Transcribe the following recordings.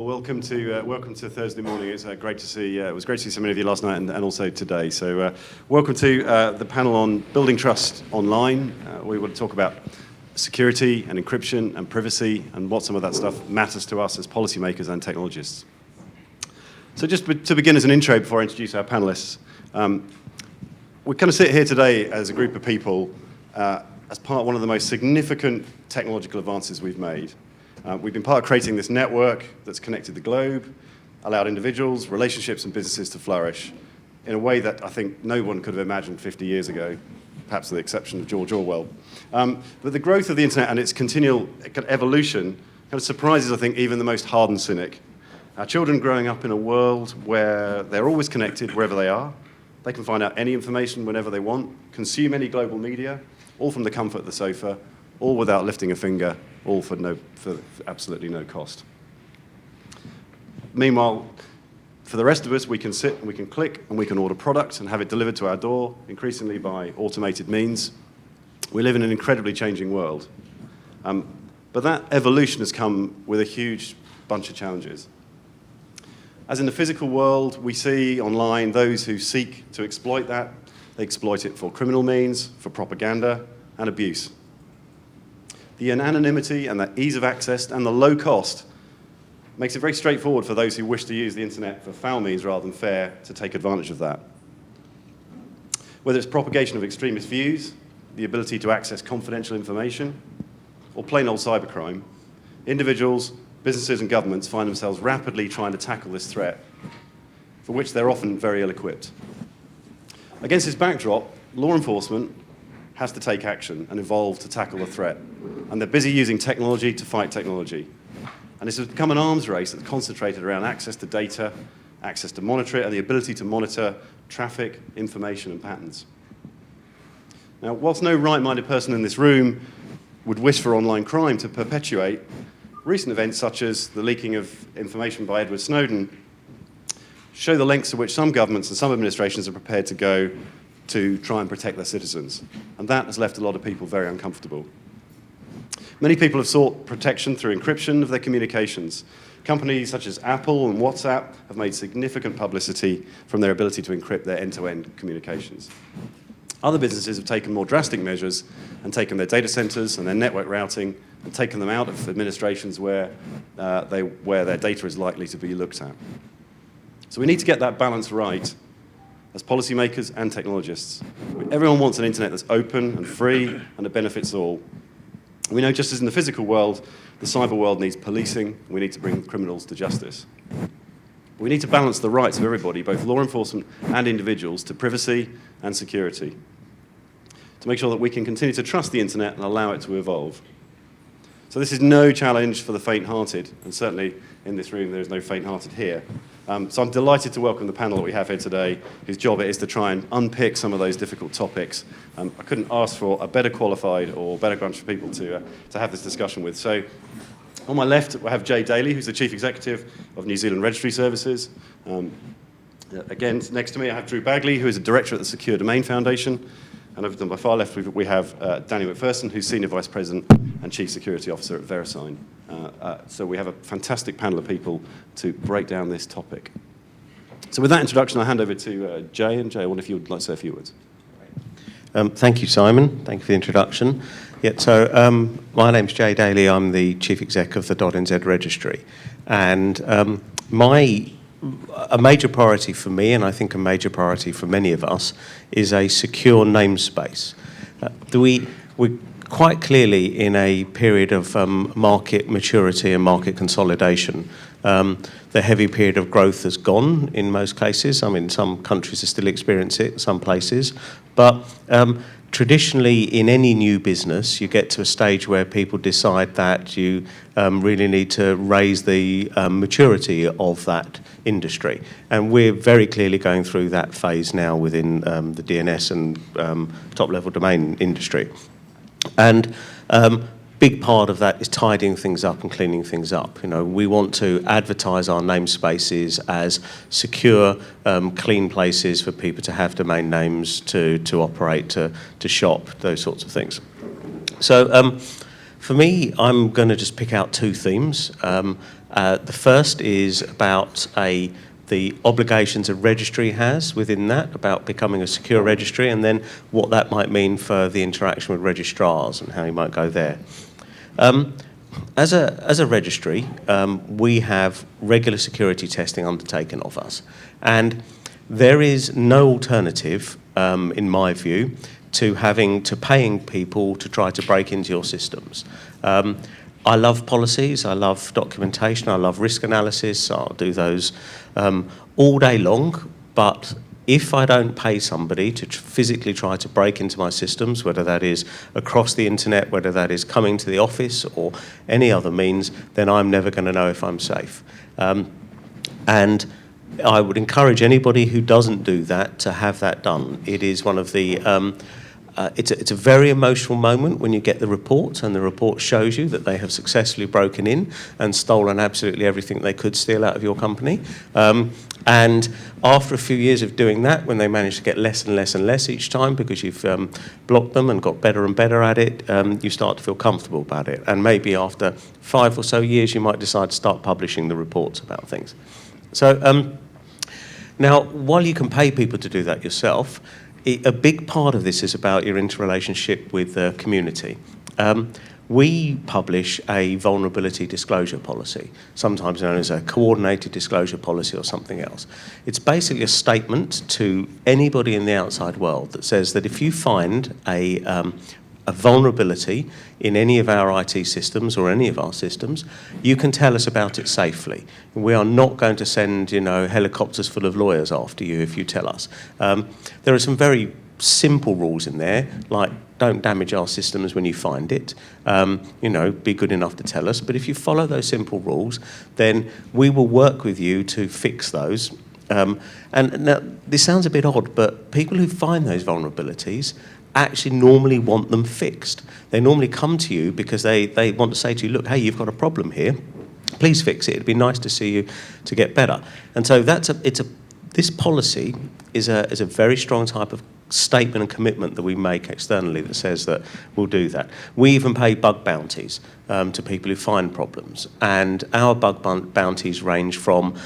Welcome to Thursday morning. It's great to see. It was great to see so many of you last night and also today. So, welcome to the panel on building trust online. We want to talk about security and encryption and privacy and what some of that stuff matters to us as policymakers and technologists. So, just to begin as an intro before I introduce our panelists, we kind of sit here today as a group of people as part of one of the most significant technological advances we've made. We've been part of creating this network that's connected the globe, allowed individuals, relationships and businesses to flourish in a way that I think no one could have imagined 50 years ago, perhaps with the exception of George Orwell. But the growth of the internet and its continual evolution kind of surprises, I think, even the most hardened cynic. Our children growing up in a world where they're always connected wherever they are. They can find out any information whenever they want, consume any global media, all from the comfort of the sofa, all without lifting a finger, all for absolutely no cost. Meanwhile, for the rest of us, we can sit and we can click and we can order products and have it delivered to our door, increasingly by automated means. We live in an incredibly changing world. But that evolution has come with a huge bunch of challenges. As in the physical world, we see online those who seek to exploit that. They exploit it for criminal means, for propaganda and abuse. The anonymity and the ease of access and the low cost makes it very straightforward for those who wish to use the internet for foul means rather than fair to take advantage of that. Whether it's propagation of extremist views, the ability to access confidential information, or plain old cybercrime, individuals, businesses and governments find themselves rapidly trying to tackle this threat, for which they're often very ill-equipped. Against this backdrop, law enforcement has to take action and evolve to tackle the threat. And they're busy using technology to fight technology. And this has become an arms race that's concentrated around access to data, access to monitor it, and the ability to monitor traffic, information, and patterns. Now, whilst no right-minded person in this room would wish for online crime to perpetuate, recent events such as the leaking of information by Edward Snowden show the lengths to which some governments and some administrations are prepared to go to try and protect their citizens. And that has left a lot of people very uncomfortable. Many people have sought protection through encryption of their communications. Companies such as Apple and WhatsApp have made significant publicity from their ability to encrypt their end-to-end communications. Other businesses have taken more drastic measures and taken their data centers and their network routing and taken them out of administrations where their data is likely to be looked at. So we need to get that balance right as policymakers and technologists. Everyone wants an internet that's open and free and that benefits all. We know just as in the physical world, the cyber world needs policing. We need to bring criminals to justice. We need to balance the rights of everybody, both law enforcement and individuals, to privacy and security, to make sure that we can continue to trust the internet and allow it to evolve. So this is no challenge for the faint-hearted, and certainly in this room there is no faint-hearted here. So I'm delighted to welcome the panel that we have here today, whose job it is to try and unpick some of those difficult topics. I couldn't ask for a better qualified or better bunch of people to have this discussion with. So on my left, we have Daley, who's the Chief Executive of New Zealand Registry Services. Again, next to me I have Bagley, who is a Director at the Secure Domain Foundation. And over to my far left, we have Danny McPherson, who's Senior Vice President and Chief Security Officer at Verisign. So we have a fantastic panel of people to break down this topic. So with that introduction, I'll hand over to Jay. And Jay, I wonder if you would like to say a few words. Thank you, Simon. Thank you for the introduction. My name's Jay Daley. I'm the Chief Exec of the .NZ Registry. And a major priority for me, and I think a major priority for many of us, is a secure namespace. We're quite clearly in a period of market maturity and market consolidation. The heavy period of growth has gone in most cases. I mean, some countries are still experiencing it, some places. But traditionally, in any new business, you get to a stage where people decide that you really need to raise the maturity of that industry. And we're very clearly going through that phase now within the DNS and top-level domain industry. And big part of that is tidying things up and cleaning things up. You know, we want to advertise our namespaces as secure, clean places for people to have domain names, to operate, to shop, those sorts of things. So For me, I'm going to just pick out two themes. The first is about the obligations a registry has within that, about becoming a secure registry, and then what that might mean for the interaction with registrars and how you might go there. As a registry, we have regular security testing undertaken of us, and there is no alternative, in my view, to paying people to try to break into your systems. I love policies, I love documentation, I love risk analysis, I'll do those all day long, but if I don't pay somebody to physically try to break into my systems, whether that is across the internet, whether that is coming to the office or any other means, then I'm never going to know if I'm safe. And I would encourage anybody who doesn't do that to have that done. It is one of the it's a very emotional moment when you get the report, and the report shows you that they have successfully broken in and stolen absolutely everything they could steal out of your company. And after a few years of doing that, when they manage to get less and less and less each time because you've blocked them and got better and better at it, you start to feel comfortable about it. And maybe after 5 or so years, you might decide to start publishing the reports about things. So now, while you can pay people to do that yourself, a big part of this is about your interrelationship with the community. We publish a vulnerability disclosure policy, sometimes known as a coordinated disclosure policy or something else. It's basically a statement to anybody in the outside world that says that if you find a vulnerability in any of our IT systems or any of our systems, you can tell us about it safely. We are not going to send, helicopters full of lawyers after you if you tell us. There are some very simple rules in there, like don't damage our systems when you find it. Be good enough to tell us. But if you follow those simple rules, then we will work with you to fix those. And now, this sounds a bit odd, but people who find those vulnerabilities actually normally want them fixed. They normally come to you because they want to say to you, look, hey, you've got a problem here. Please fix it. It'd be nice to see you to get better. And so this policy is a very strong type of statement and commitment that we make externally that says that we'll do that. We even pay bug bounties to people who find problems. And our bug bounties range from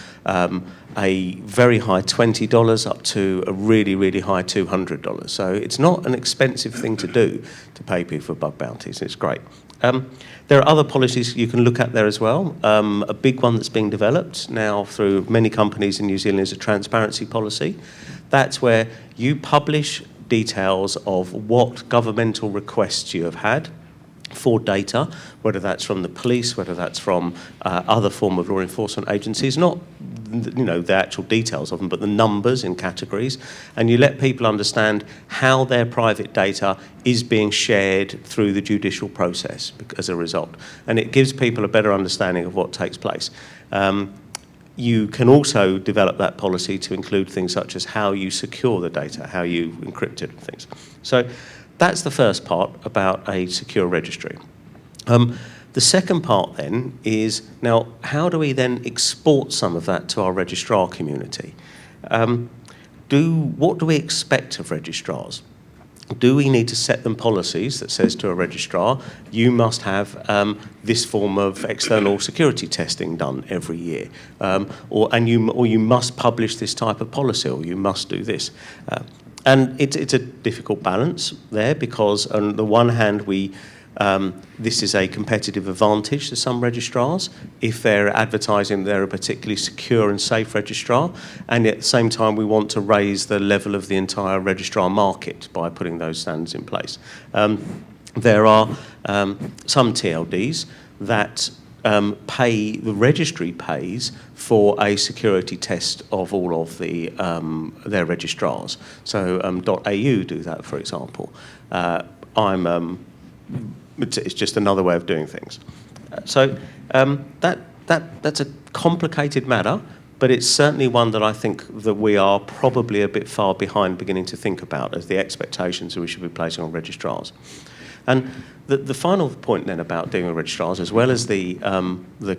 a very high $20 up to a really, really high $200. So it's not an expensive thing to do to pay people for bug bounties. It's great. There are other policies you can look at there as well. A big one that's being developed now through many companies in New Zealand is a transparency policy. That's where you publish details of what governmental requests you have had for data, whether that's from the police, whether that's from other form of law enforcement agencies, not the actual details of them, but the numbers in categories, and you let people understand how their private data is being shared through the judicial process as a result. And it gives people a better understanding of what takes place. You can also develop that policy to include things such as how you secure the data, how you encrypt it and things. So that's the first part about a secure registry. The second part then is, now, how do we then export some of that to our registrar community? What do we expect of registrars? Do we need to set them policies that says to a registrar, you must have this form of external security testing done every year, or you must publish this type of policy, or you must do this? And it's a difficult balance there, because on the one hand, this is a competitive advantage to some registrars if they're advertising they're a particularly secure and safe registrar, and at the same time we want to raise the level of the entire registrar market by putting those standards in place. There are some TLDs that the registry pays for a security test of all of their registrars. So .au do that, for example. It's just another way of doing things. So that's a complicated matter, but it's certainly one that I think that we are probably a bit far behind beginning to think about as the expectations that we should be placing on registrars. And the final point then about dealing with registrars, as well as the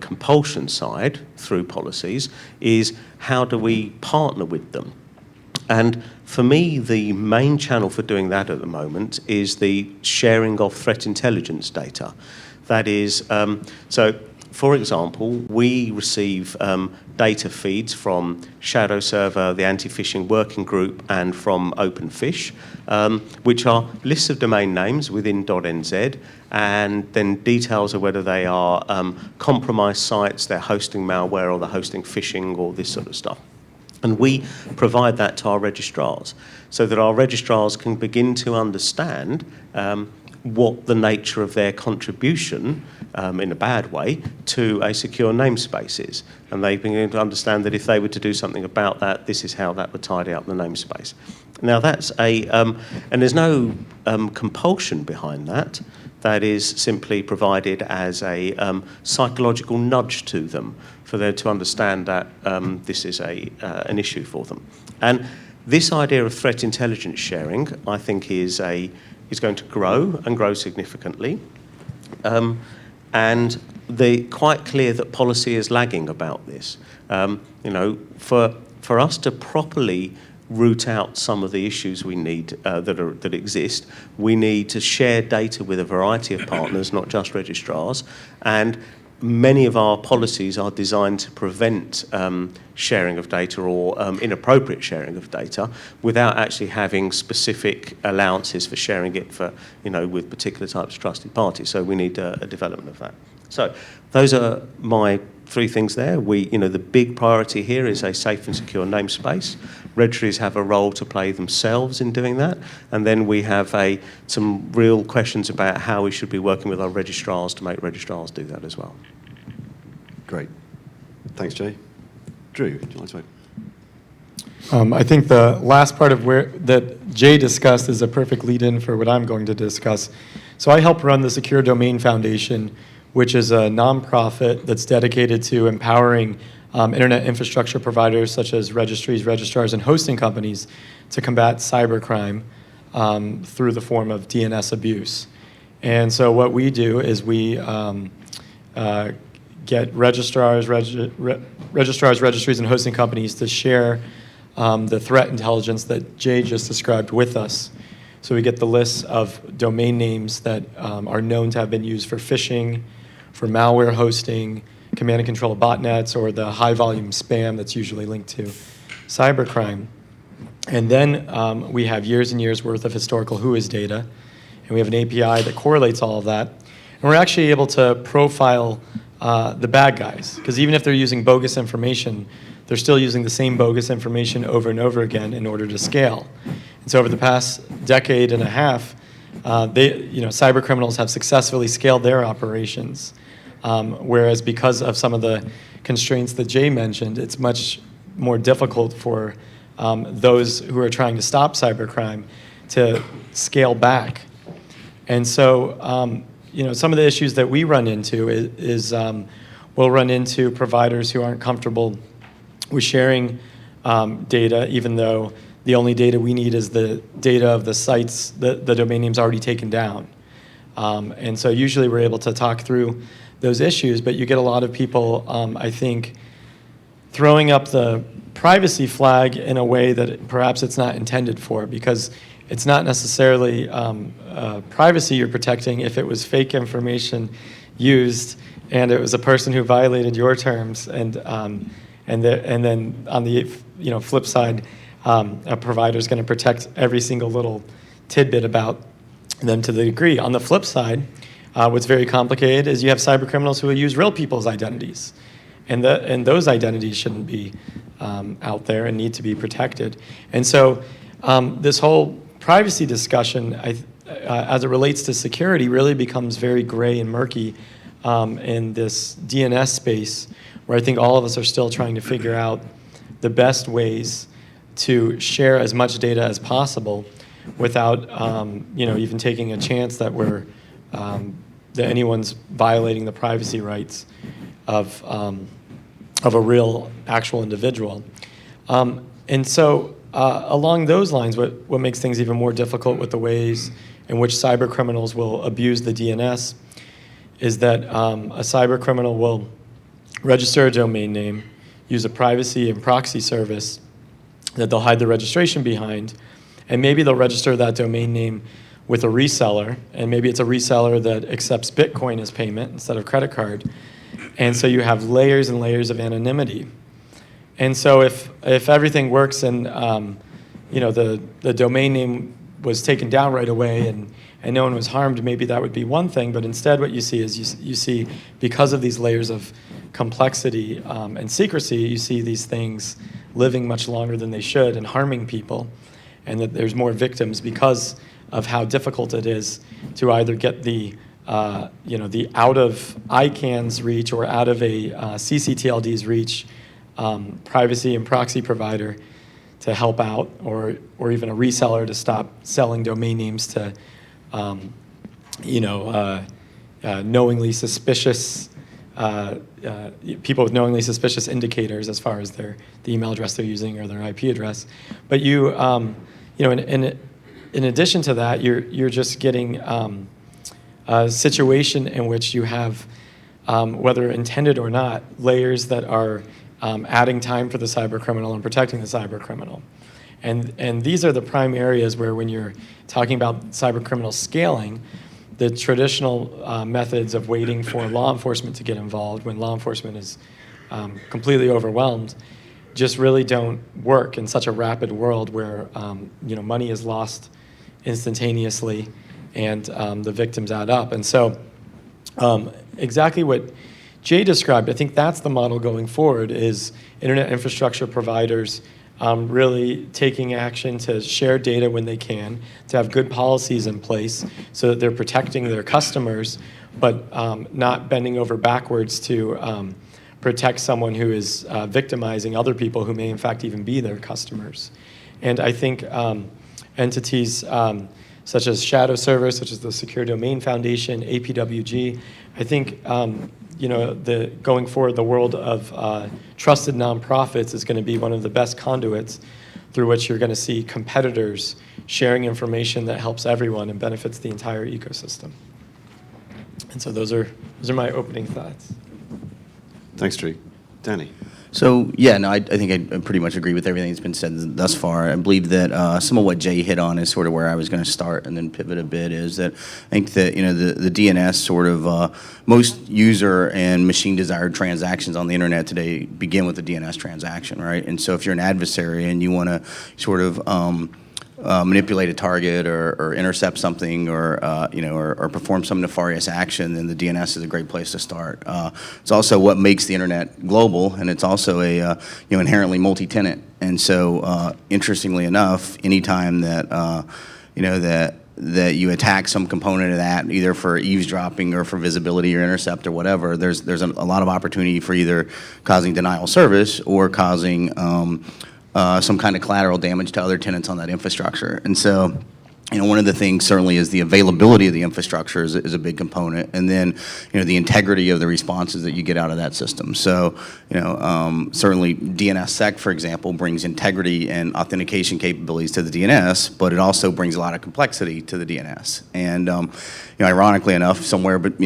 compulsion side through policies, is how do we partner with them? And for me, the main channel for doing that at the moment is the sharing of threat intelligence data. That is, so for example, we receive data feeds from Shadow Server, the Anti-Phishing Working Group, and from OpenFish, which are lists of domain names within .nz, and then details of whether they are compromised sites, they're hosting malware, or they're hosting phishing, or this sort of stuff. And we provide that to our registrars so that our registrars can begin to understand what the nature of their contribution, in a bad way, to a secure namespace is. And they begin to understand that if they were to do something about that, this is how that would tidy up the namespace. Now that's and there's no compulsion behind that. That is simply provided as a psychological nudge to them for them to understand that this is an issue for them. And this idea of threat intelligence sharing, I think, is going to grow and grow significantly. And they're quite clear that policy is lagging about this. For us to properly root out some of the issues we need that exist, we need to share data with a variety of partners, not just registrars, and many of our policies are designed to prevent sharing of data or inappropriate sharing of data without actually having specific allowances for sharing it with particular types of trusted parties. So we need a development of that. So those are my three things there. The big priority here is a safe and secure namespace. Registries have a role to play themselves in doing that. And then we have some real questions about how we should be working with our registrars to make registrars do that as well. Great. Thanks, Jay. Drew, would you like to make? I think the last part of that Jay discussed is a perfect lead-in for what I'm going to discuss. So I help run the Secure Domain Foundation, which is a nonprofit that's dedicated to empowering internet infrastructure providers such as registries, registrars, and hosting companies to combat cybercrime through the form of DNS abuse. And so what we do is we get registrars, registries, and hosting companies to share the threat intelligence that Jay just described with us. So we get the lists of domain names that are known to have been used for phishing, for malware hosting, command and control botnets, or the high volume spam that's usually linked to cybercrime. And then we have years and years worth of historical WHOIS data, and we have an API that correlates all of that. And we're actually able to profile the bad guys, because even if they're using bogus information, they're still using the same bogus information over and over again in order to scale. And so over the past decade and a half, cyber criminals have successfully scaled their operations. Whereas because of some of the constraints that Jay mentioned, it's much more difficult for those who are trying to stop cybercrime to scale back. And so, some of the issues that we run into is we'll run into providers who aren't comfortable with sharing data, even though the only data we need is the data of the sites that the domain name's already taken down. And so usually we're able to talk through those issues, but you get a lot of people, I think, throwing up the privacy flag in a way that perhaps it's not intended for, because it's not necessarily privacy you're protecting if it was fake information used and it was a person who violated your terms, and then on the flip side, a provider is going to protect every single little tidbit about them to the degree. On the flip side, what's very complicated is you have cyber criminals who use real people's identities, and those identities shouldn't be out there and need to be protected. And so this whole privacy discussion, as it relates to security, really becomes very gray and murky in this DNS space, where I think all of us are still trying to figure out the best ways to share as much data as possible without even taking a chance that that anyone's violating the privacy rights of a real actual individual. And so along those lines, what makes things even more difficult with the ways in which cyber criminals will abuse the DNS is that a cyber criminal will register a domain name, use a privacy and proxy service that they'll hide the registration behind, and maybe they'll register that domain name with a reseller, and maybe it's a reseller that accepts Bitcoin as payment instead of credit card. And so you have layers and layers of anonymity. And so if everything works and the domain name was taken down right away and no one was harmed, maybe that would be one thing. But instead what you see is you see, because of these layers of complexity and secrecy, you see these things living much longer than they should and harming people, and that there's more victims because of how difficult it is to either get the out of ICANN's reach or out of a CCTLD's reach privacy and proxy provider to help out, or even a reseller to stop selling domain names to knowingly suspicious people with knowingly suspicious indicators as far as the email address they're using or their IP address. But in addition to that, you're just getting a situation in which you have, whether intended or not, layers that are adding time for the cyber criminal and protecting the cyber criminal. And these are the prime areas where, when you're talking about cyber criminal scaling, the traditional methods of waiting for law enforcement to get involved when law enforcement is completely overwhelmed just really don't work in such a rapid world where money is lost instantaneously and the victims add up. And so exactly what Jay described, I think that's the model going forward, is internet infrastructure providers really taking action to share data when they can, to have good policies in place so that they're protecting their customers, but not bending over backwards to protect someone who is victimizing other people who may in fact even be their customers. And I think entities such as Shadow Server, such as the Secure Domain Foundation, APWG, I think going forward, the world of trusted nonprofits is going to be one of the best conduits through which you're going to see competitors sharing information that helps everyone and benefits the entire ecosystem. And so those are my opening thoughts. Thanks, Drew. Danny. So, yeah, no, I think I pretty much agree with everything that's been said thus far. I believe that some of what Jay hit on is sort of where I was going to start and then pivot a bit, is that I think that, the DNS sort of, most user and machine desired transactions on the internet today begin with a DNS transaction, right? And so if you're an adversary and you want to sort of manipulate a target or intercept something or perform some nefarious action, then the DNS is a great place to start. It's also what makes the internet global, and it's also a inherently multi-tenant. And so interestingly enough, anytime that that you attack some component of that, either for eavesdropping or for visibility or intercept or whatever, there's a lot of opportunity for either causing denial of service or causing some kind of collateral damage to other tenants on that infrastructure. And so, one of the things certainly is the availability of the infrastructure is a big component, and then the integrity of the responses that you get out of that system. So certainly DNSSEC, for example, brings integrity and authentication capabilities to the DNS, but it also brings a lot of complexity to the DNS. And ironically enough, somewhere, but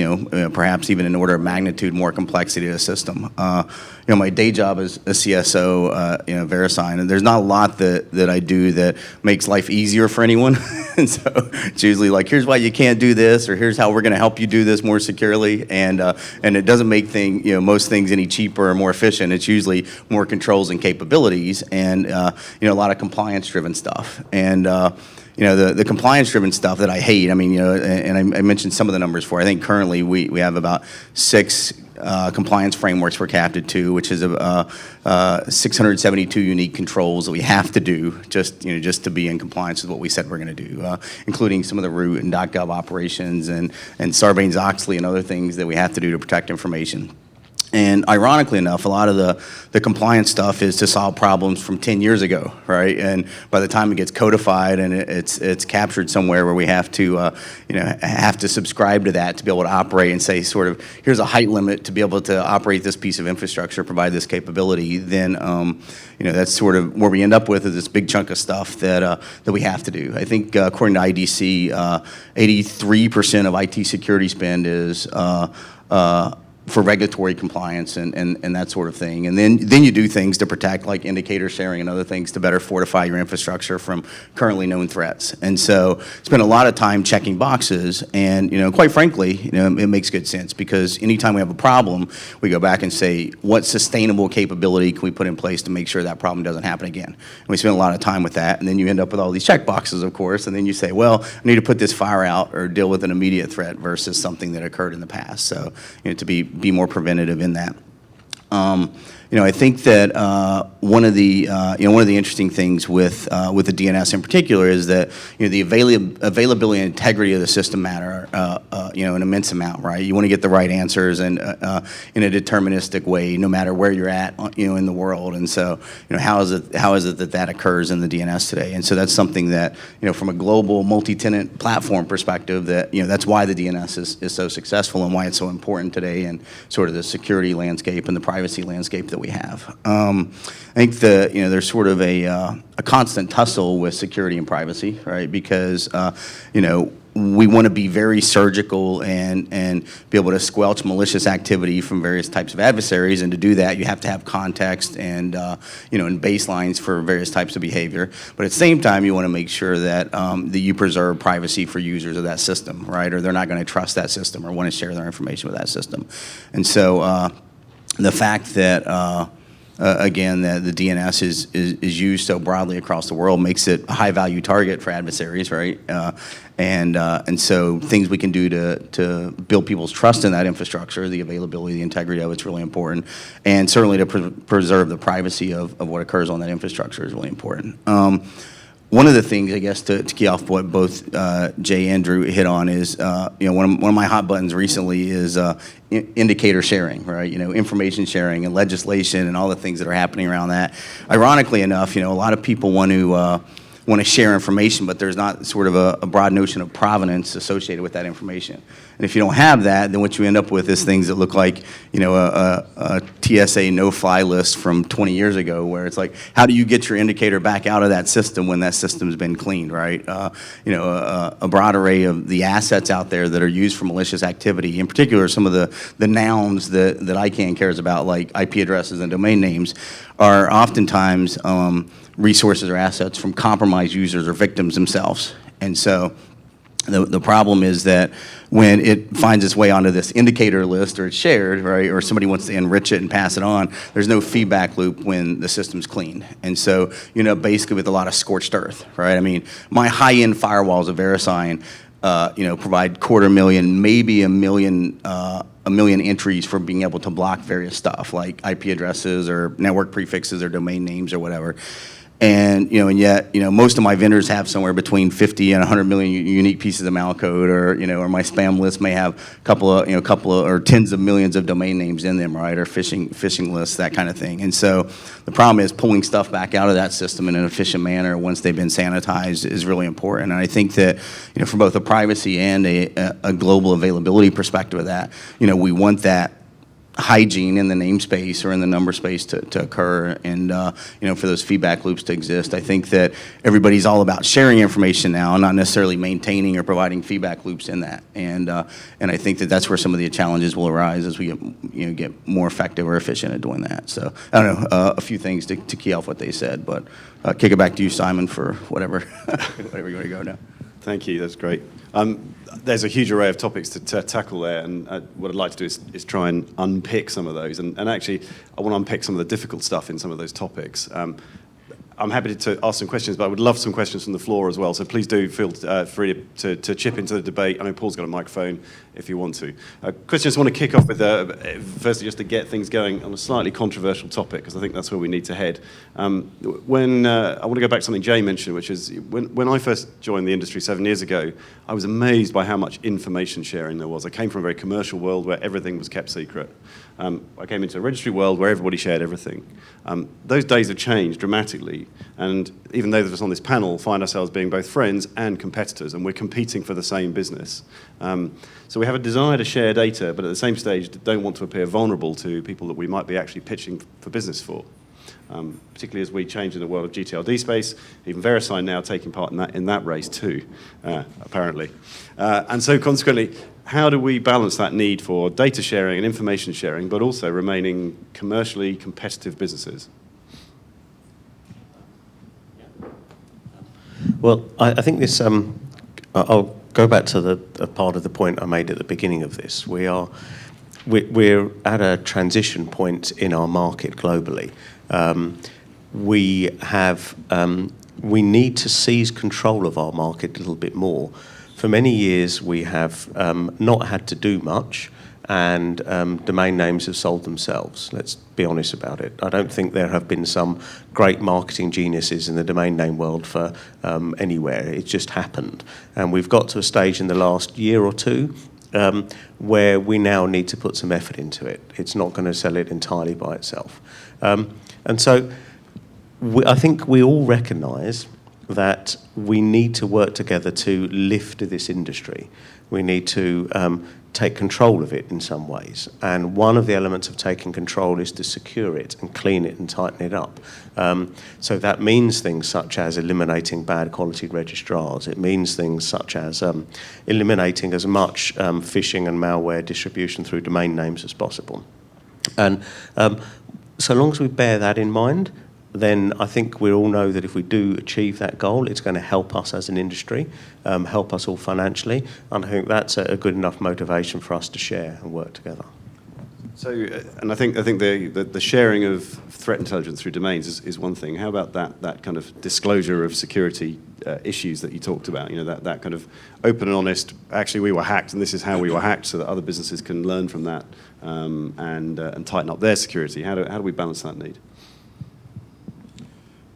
perhaps even an order of magnitude more complexity to the system. My day job is a CSO, Verisign, and there's not a lot that I do that makes life easier for anyone. And so it's usually like, here's why you can't do this, or here's how we're going to help you do this more securely. And it doesn't make most things any cheaper or more efficient. It's usually more controls and capabilities, and a lot of compliance-driven stuff. And the compliance-driven stuff that I hate, and I mentioned some of the numbers for. I think currently we have about 6 compliance frameworks we're captive to, which is 672 unique controls that we have to do just to be in compliance with what we said we're going to do, including some of the root and .gov operations and Sarbanes-Oxley and other things that we have to do to protect information. And ironically enough, a lot of the compliance stuff is to solve problems from 10 years ago, right? And by the time it gets codified and it's captured somewhere where we have to subscribe to that to be able to operate and say sort of, here's a height limit to be able to operate this piece of infrastructure, provide this capability, then that's sort of where we end up with, is this big chunk of stuff that we have to do. I think according to IDC, 83% of IT security spend is for regulatory compliance and that sort of thing. And then you do things to protect, like indicator sharing and other things to better fortify your infrastructure from currently known threats. And so spend a lot of time checking boxes, and quite frankly, it makes good sense, because anytime we have a problem, we go back and say, what sustainable capability can we put in place to make sure that problem doesn't happen again? And we spend a lot of time with that, and then you end up with all these check boxes, of course, and then you say, well, I need to put this fire out or deal with an immediate threat versus something that occurred in the past. So to be more preventative in that. I think that one of the interesting things with the DNS in particular is that the availability and integrity of the system matter an immense amount, right? You want to get the right answers and in a deterministic way, no matter where you're at in the world. And so how is it that occurs in the DNS today? And so that's something that from a global multi-tenant platform perspective, that that's why the DNS is so successful and why it's so important today, and sort of the security landscape and the privacy landscape that we have. I think there's sort of a constant tussle with security and privacy, right? Because we want to be very surgical and be able to squelch malicious activity from various types of adversaries, and to do that, you have to have context and and baselines for various types of behavior. But at the same time, you want to make sure that that you preserve privacy for users of that system, right? Or they're not going to trust that system or want to share their information with that system. And so the fact that again, that the DNS is used so broadly across the world makes it a high-value target for adversaries, right? And so things we can do to build people's trust in that infrastructure, the availability, the integrity of it's really important, and certainly to preserve the privacy of what occurs on that infrastructure is really important. One of the things, I guess, to key off what both Jay and Drew hit on is, one of my hot buttons recently is indicator sharing, right? Information sharing and legislation and all the things that are happening around that. Ironically enough, a lot of people want to share information, but there's not sort of a broad notion of provenance associated with that information. And if you don't have that, then what you end up with is things that look like, a TSA no-fly list from 20 years ago, where it's like, how do you get your indicator back out of that system when that system's been cleaned, right? A broad array of the assets out there that are used for malicious activity, in particular some of the nouns that ICANN cares about, like IP addresses and domain names, are oftentimes resources or assets from compromised users or victims themselves. And so the problem is that when it finds its way onto this indicator list, or it's shared, right, or somebody wants to enrich it and pass it on, there's no feedback loop when the system's clean. And so, basically with a lot of scorched earth, right? I mean, my high-end firewalls of Verisign, provide 250,000, maybe a million entries for being able to block various stuff, like IP addresses or network prefixes or domain names or whatever. And yet most of my vendors have somewhere between 50 and 100 million unique pieces of malcode, or my spam list may have a couple of or tens of millions of domain names in them, right? Or phishing lists, that kind of thing. And so the problem is pulling stuff back out of that system in an efficient manner once they've been sanitized is really important. And I think that from both a privacy and a global availability perspective of that, we want that hygiene in the namespace or in the number space to occur, and for those feedback loops to exist. I think that everybody's all about sharing information now, not necessarily maintaining or providing feedback loops in that. And I think that that's where some of the challenges will arise as we get more effective or efficient at doing that. So I don't know, a few things to key off what they said, but kick it back to you, Simon, for whatever you want to go now. Thank you, that's great. There's a huge array of topics to tackle there, and what I'd like to do is try and unpick some of those. And actually, I want to unpick some of the difficult stuff in some of those topics. I'm happy to ask some questions, but I would love some questions from the floor as well. So please do feel free to chip into the debate. I mean, Paul's got a microphone if you want to. Questions I want to kick off with, firstly, just to get things going on a slightly controversial topic, because I think that's where we need to head. I want to go back to something Jay mentioned, which is when I first joined the industry 7 years ago, I was amazed by how much information sharing there was. I came from a very commercial world where everything was kept secret. I came into a registry world where everybody shared everything. Those days have changed dramatically, and even those of us on this panel find ourselves being both friends and competitors, and we're competing for the same business. So we have a desire to share data, but at the same stage don't want to appear vulnerable to people that we might be actually pitching for business for. Particularly as we change in the world of GTLD space, even Verisign now taking part in that race too, apparently. And so consequently, how do we balance that need for data sharing and information sharing, but also remaining commercially competitive businesses? Well, I think this, I'll go back to the part of the point I made at the beginning of this. We're at a transition point in our market globally. We need to seize control of our market a little bit more. For many years, we have not had to do much, and domain names have sold themselves. Let's be honest about it. I don't think there have been some great marketing geniuses in the domain name world for anywhere. It just happened. And we've got to a stage in the last year or two where we now need to put some effort into it. It's not going to sell it entirely by itself. And so I think we all recognise that we need to work together to lift this industry. We need to take control of it in some ways. And one of the elements of taking control is to secure it and clean it and tighten it up. So that means things such as eliminating bad quality registrars. It means things such as eliminating as much phishing and malware distribution through domain names as possible. And so long as we bear that in mind, then I think we all know that if we do achieve that goal, it's going to help us as an industry, help us all financially, and I think that's a good enough motivation for us to share and work together. So, and I think the sharing of threat intelligence through domains is one thing. How about that kind of disclosure of security issues that you talked about? You know, that kind of open and honest. Actually, we were hacked, and this is how we were hacked, so that other businesses can learn from that and tighten up their security. How do we balance that need?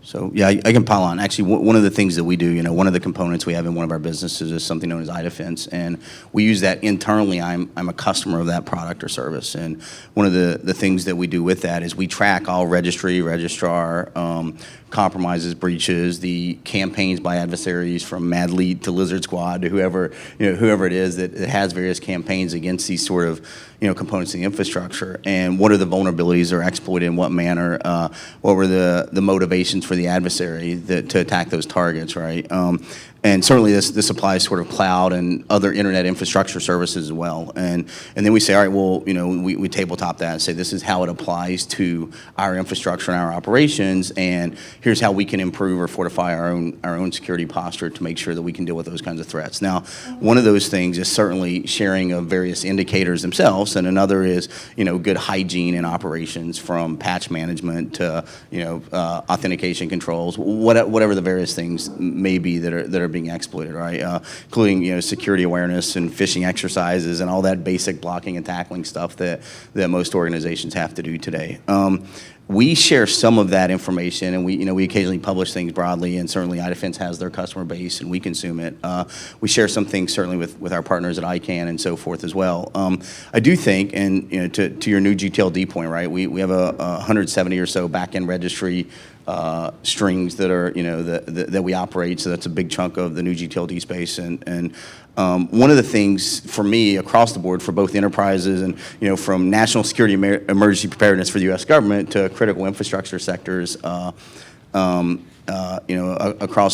So yeah, I can pile on. Actually, one of the things that we do, one of the components we have in one of our businesses is something known as iDefense, and we use that internally. I'm a customer of that product or service, and one of the things that we do with that is we track all registry, registrar, compromises, breaches, the campaigns by adversaries from Mad Lead to Lizard Squad to whoever it is that has various campaigns against these sort of components of the infrastructure, and what are the vulnerabilities that are exploited in what manner, what were the motivations for the adversary to attack those targets, right? And certainly this applies sort of cloud and other internet infrastructure services as well. And then we say, all right, well, we tabletop that and say this is how it applies to our infrastructure and our operations, and here's how we can improve or fortify our own security posture to make sure that we can deal with those kinds of threats. Now, one of those things is certainly sharing of various indicators themselves, and another is good hygiene in operations, from patch management to authentication controls, whatever the various things may be that are being exploited, right? Including security awareness and phishing exercises and all that basic blocking and tackling stuff that most organizations have to do today. We share some of that information, and we occasionally publish things broadly, and certainly iDefense has their customer base, and we consume it. We share some things certainly with our partners at ICANN and so forth as well. I do think, and to your new GTLD point, right? We have a 170 or so back-end registry strings that are that we operate, so that's a big chunk of the new GTLD space, and one of the things for me across the board for both enterprises and from national security emergency preparedness for the U.S. government to critical infrastructure sectors across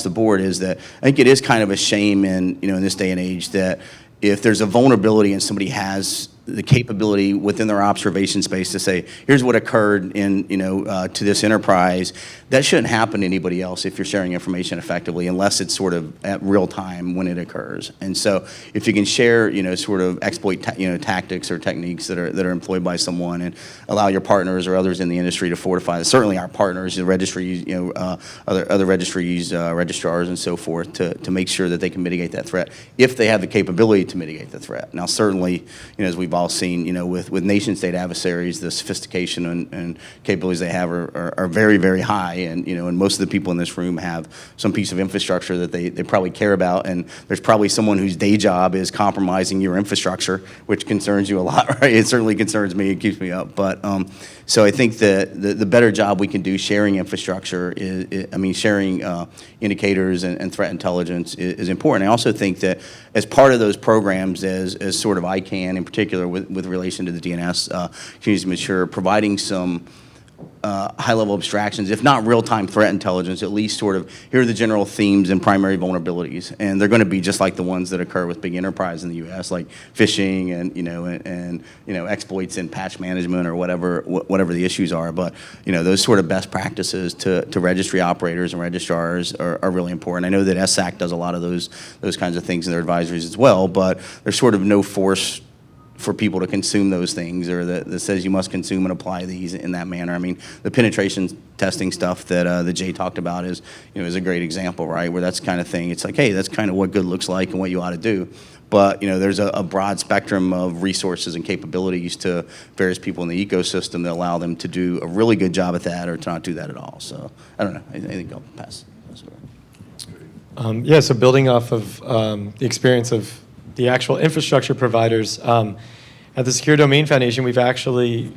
the board is that I think it is kind of a shame in this day and age that if there's a vulnerability and somebody has the capability within their observation space to say, here's what occurred in, to this enterprise, that shouldn't happen to anybody else if you're sharing information effectively, unless it's sort of at real time when it occurs. And so if you can share, sort of exploit, tactics or techniques that are employed by someone, and allow your partners or others in the industry to fortify, certainly our partners, the registries, other registries, registrars and so forth, to make sure that they can mitigate that threat if they have the capability to mitigate the threat. Now, certainly, as we've all seen, with nation-state adversaries, the sophistication and capabilities they have are very, very high, and most of the people in this room have some piece of infrastructure that they probably care about, and there's probably someone whose day job is compromising your infrastructure, which concerns you a lot, right? It certainly concerns me. It keeps me up. But so I think that the better job we can do sharing infrastructure sharing indicators and threat intelligence is important. I also think that as part of those programs, as sort of ICANN in particular with relation to the DNS, continues to mature, providing some high-level abstractions, if not real-time threat intelligence, at least sort of here are the general themes and primary vulnerabilities, and they're going to be just like the ones that occur with big enterprise in the U.S., like phishing and exploits in patch management or whatever the issues are. But those sort of best practices to registry operators and registrars are really important. I know that SAC does a lot of those kinds of things in their advisories as well, but there's sort of no force for people to consume those things, or that says you must consume and apply these in that manner. I mean, the penetration testing stuff that Jay talked about is a great example, right? Where that's the kind of thing. It's like, hey, that's kind of what good looks like and what you ought to do. But there's a broad spectrum of resources and capabilities to various people in the ecosystem that allow them to do a really good job at that, or to not do that at all. So I don't know. I think I'll pass. So building off of the experience of the actual infrastructure providers, at the Secure Domain Foundation, we've actually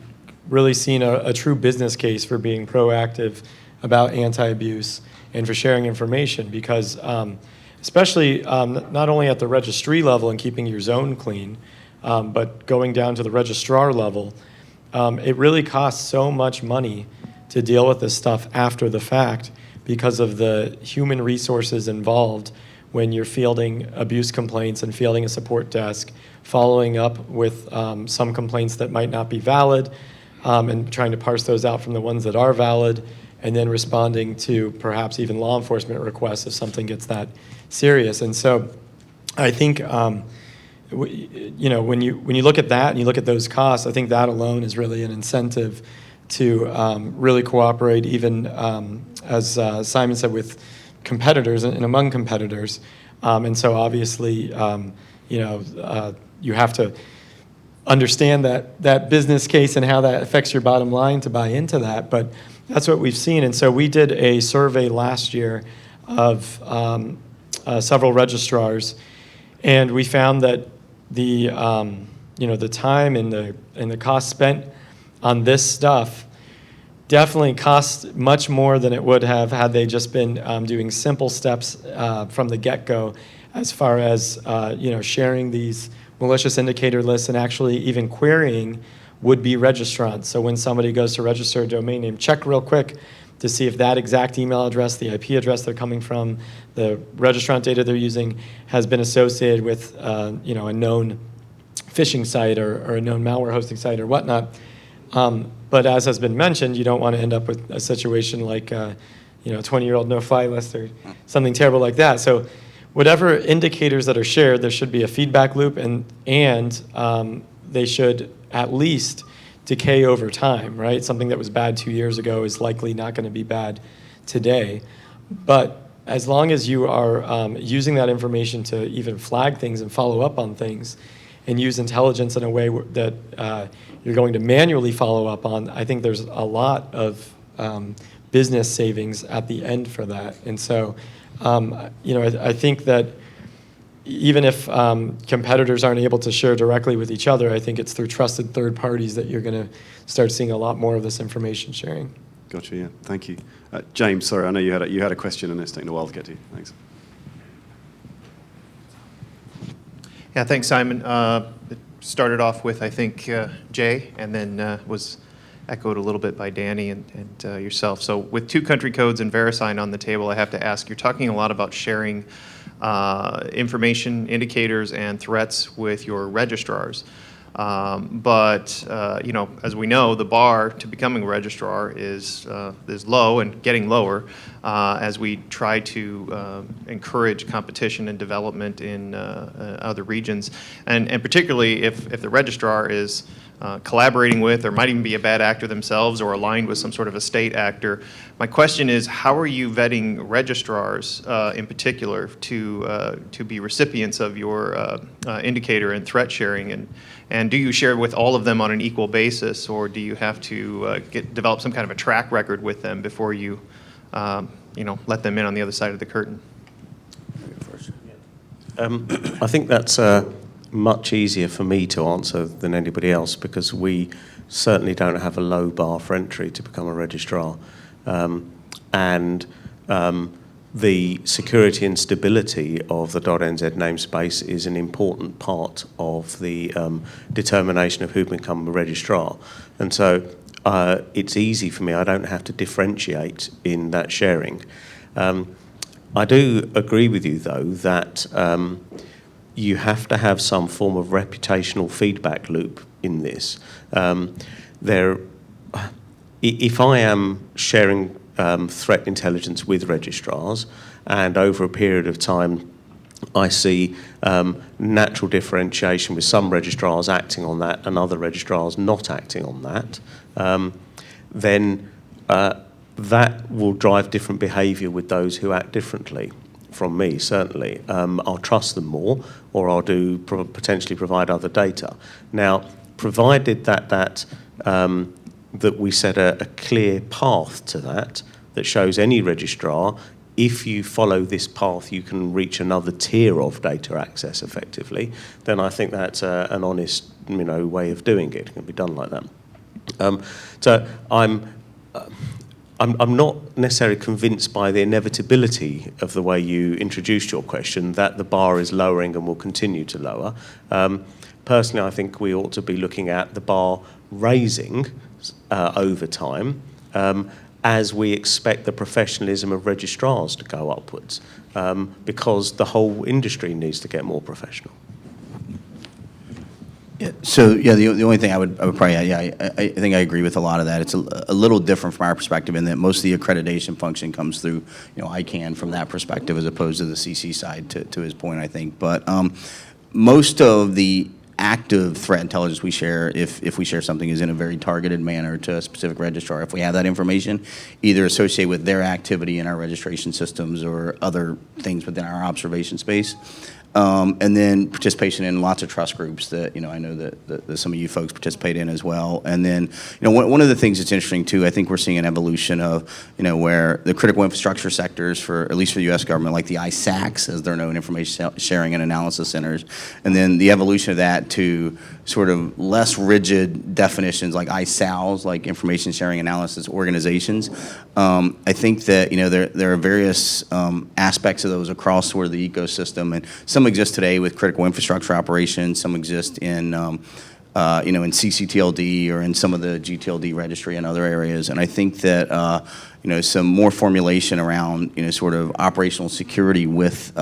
really seen a true business case for being proactive about anti-abuse and for sharing information, because especially not only at the registry level and keeping your zone clean, but going down to the registrar level, it really costs so much money to deal with this stuff after the fact because of the human resources involved when you're fielding abuse complaints and fielding a support desk, following up with some complaints that might not be valid, and trying to parse those out from the ones that are valid, and then responding to perhaps even law enforcement requests if something gets that serious. And so I think when you look at that and you look at those costs, I think that alone is really an incentive to really cooperate, even as Simon said, with competitors and among competitors. And so obviously, you have to understand that business case and how that affects your bottom line to buy into that. But that's what we've seen. And so we did a survey last year of several registrars, and we found that the time and the cost spent on this stuff definitely costs much more than it would have had they just been doing simple steps from the get-go, as far as sharing these malicious indicator lists and actually even querying would-be registrants. So when somebody goes to register a domain name, check real quick to see if that exact email address, the IP address they're coming from, the registrant data they're using has been associated with a known phishing site or a known malware hosting site or whatnot. But as has been mentioned, you don't want to end up with a situation like 20-year-old no-fly list or something terrible like that. So whatever indicators that are shared, there should be a feedback loop, and they should at least decay over time, right? Something that was bad 2 years ago is likely not going to be bad today. But as long as you are using that information to even flag things and follow up on things and use intelligence in a way that you're going to manually follow up on, I think there's a lot of business savings at the end for that. And so, I think that even if competitors aren't able to share directly with each other, I think it's through trusted third parties that you're going to start seeing a lot more of this information sharing. Gotcha, yeah, thank you. James, sorry, I know you had a question and it's taking a while to get to you. Thanks. Yeah, thanks, Simon. It started off with, I think, Jay, and then was echoed a little bit by Danny and yourself. So with 2 country codes and Verisign on the table, I have to ask, you're talking a lot about sharing information, indicators, and threats with your registrars. But as we know, the bar to becoming a registrar is low and getting lower as we try to encourage competition and development in other regions, and particularly if the registrar is collaborating with, or might even be a bad actor themselves, or aligned with some sort of a state actor. My question is, how are you vetting registrars in particular to be recipients of your indicator and threat sharing, and do you share with all of them on an equal basis, or do you have to develop some kind of a track record with them before you let them in on the other side of the curtain? I think that's much easier for me to answer than anybody else, because we certainly don't have a low bar for entry to become a registrar. The security and stability of the .nz namespace is an important part of the determination of who can become a registrar. And so it's easy for me. I don't have to differentiate in that sharing. I do agree with you, though, that you have to have some form of reputational feedback loop in this. If I am sharing threat intelligence with registrars, and over a period of time I see natural differentiation with some registrars acting on that and other registrars not acting on that, then that will drive different behaviour with those who act differently from me, certainly. I'll trust them more, or I'll potentially provide other data. Now, provided that we set a clear path to that shows any registrar, if you follow this path, you can reach another tier of data access effectively, then I think that's an honest, way of doing it. It can be done like that. So I'm not necessarily convinced by the inevitability of the way you introduced your question that the bar is lowering and will continue to lower. Personally, I think we ought to be looking at the bar raising over time, as we expect the professionalism of registrars to go upwards, because the whole industry needs to get more professional. Yeah. So the only thing I would probably add, I think I agree with a lot of that. It's a little different from our perspective in that most of the accreditation function comes through, ICANN from that perspective as opposed to the CC side. To his point, I think, but most of the active threat intelligence we share, if we share something, is in a very targeted manner to a specific registrar. If we have that information, either associated with their activity in our registration systems or other things within our observation space. And then participation in lots of trust groups that, I know that some of you folks participate in as well. And then, one of the things that's interesting too, I think we're seeing an evolution of, where the critical infrastructure sectors for, at least for the U.S. government, like the ISACs, as they're known, information sharing and analysis centers, and then the evolution of that to sort of less rigid definitions like ISALs, like information sharing analysis organizations. I think that, there are various aspects of those across sort of the ecosystem, and some exist today with critical infrastructure operations, some exist in in CCTLD or in some of the GTLD registry and other areas. And I think that some more formulation around sort of operational security with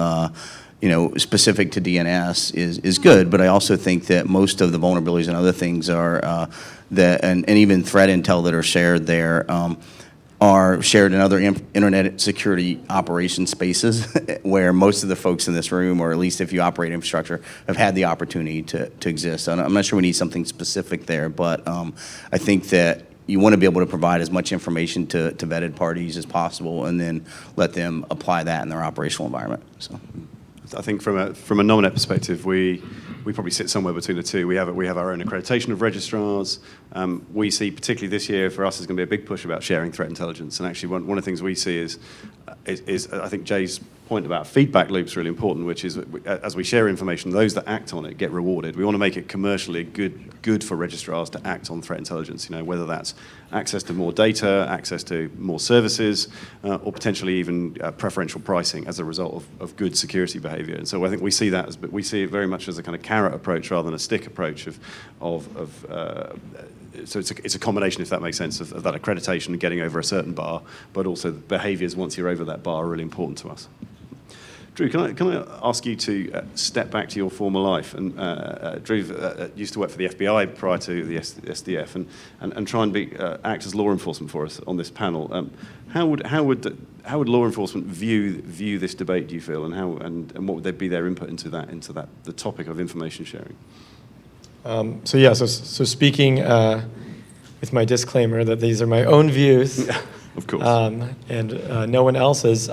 specific to DNS is good. But I also think that most of the vulnerabilities and other things are and even threat intel that are shared there are shared in other internet security operation spaces where most of the folks in this room, or at least if you operate infrastructure, have had the opportunity to exist. And I'm not sure we need something specific there, but I think that you want to be able to provide as much information to vetted parties as possible and then let them apply that in their operational environment. So I think from a Nominet perspective, we probably sit somewhere between the two. We have our own accreditation of registrars. We see, particularly this year, for us, there's going to be a big push about sharing threat intelligence. And actually, one of the things we see is I think Jay's point about feedback loops really important, which is as we share information, those that act on it get rewarded. We want to make it commercially good for registrars to act on threat intelligence, whether that's access to more data, access to more services, or potentially even preferential pricing as a result of good security behavior. And so I think we see it very much as a kind of carrot approach rather than a stick approach so it's a combination, if that makes sense, of that accreditation and getting over a certain bar, but also the behaviors once you're over that bar are really important to us. Drew, can I ask you to step back to your former life? And Drew used to work for the FBI prior to the SDF, and try and act as law enforcement for us on this panel. How would law enforcement view this debate? Do you feel, and what would be their input into the topic of information sharing? So speaking with my disclaimer that these are my own views, of course, and no one else's.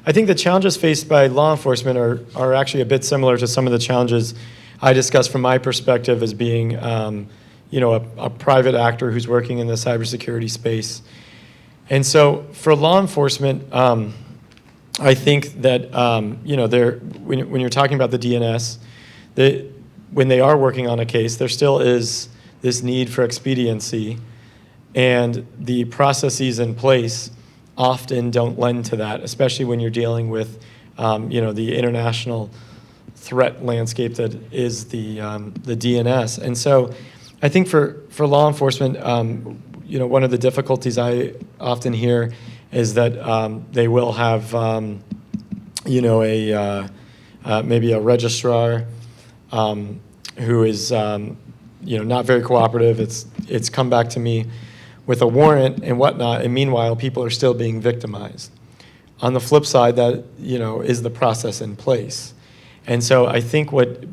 I think the challenges faced by law enforcement are actually a bit similar to some of the challenges I discussed from my perspective as being, a private actor who's working in the cybersecurity space. And so for law enforcement, I think that when you're talking about the DNS, when they are working on a case, there still is this need for expediency, and the processes in place often don't lend to that, especially when you're dealing with, the international threat landscape that is the DNS. And so I think for law enforcement, one of the difficulties I often hear is that they will have, maybe a registrar who is, not very cooperative. It's come back to me with a warrant and whatnot, and meanwhile, people are still being victimized. On the flip side, that, is the process in place. And so I think what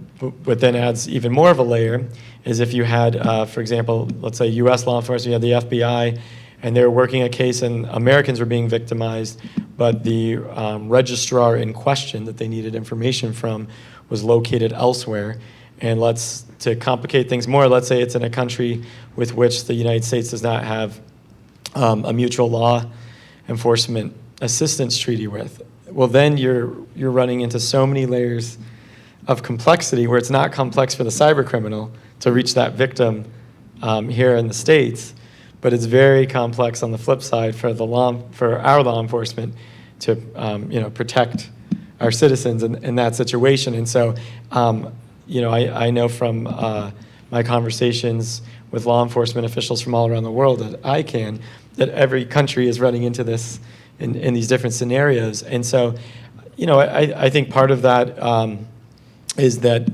then adds even more of a layer is if you had, for example, let's say U.S. law enforcement, you had the FBI, and they were working a case and Americans were being victimized, but the registrar in question that they needed information from was located elsewhere. And to complicate things more, let's say it's in a country with which the United States does not have a mutual law enforcement assistance treaty with. Well, then you're running into so many layers of complexity where it's not complex for the cyber criminal to reach that victim here in the States, but it's very complex on the flip side for our law enforcement to protect our citizens in that situation. And so I know from my conversations with law enforcement officials from all around the world at ICANN that every country is running into this in these different scenarios. And so, I think part of that is that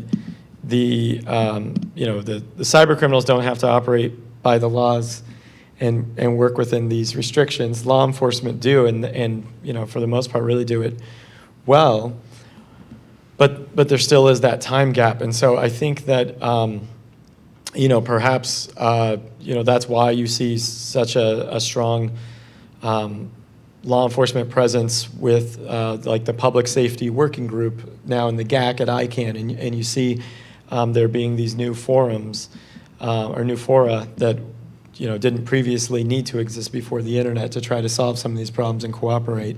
the cyber criminals don't have to operate by the laws and work within these restrictions. Law enforcement do, and for the most part really do it well. But there still is that time gap, and so I think that perhaps that's why you see such a strong law enforcement presence with like the Public Safety Working Group now in the GAC at ICANN, and you see there being these new forums or new fora that didn't previously need to exist before the internet to try to solve some of these problems and cooperate.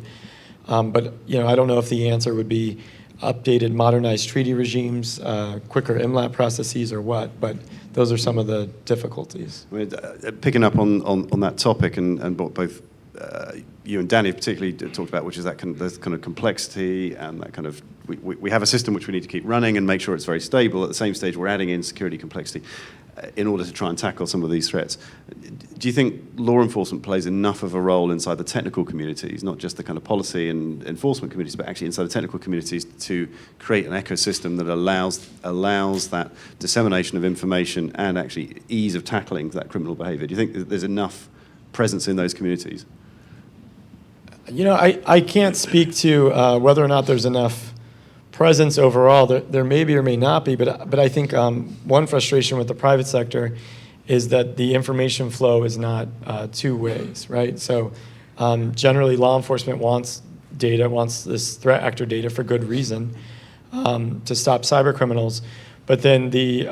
But I don't know if the answer would be updated, modernized treaty regimes, quicker MLAT processes, or what, but those are some of the difficulties. I mean, picking up on that topic, and what both you and Danny particularly talked about, which is that kind of complexity and that kind of, we have a system which we need to keep running and make sure it's very stable. At the same stage, we're adding in security complexity in order to try and tackle some of these threats. Do you think law enforcement plays enough of a role inside the technical communities, not just the kind of policy and enforcement communities, but actually inside the technical communities, to create an ecosystem that allows that dissemination of information and actually ease of tackling that criminal behavior? Do you think that there's enough presence in those communities? I can't speak to whether or not there's enough presence overall. There may be or may not be, but I think one frustration with the private sector is that the information flow is not two ways, right? So generally law enforcement wants this threat actor data for good reason to stop cyber criminals, but then the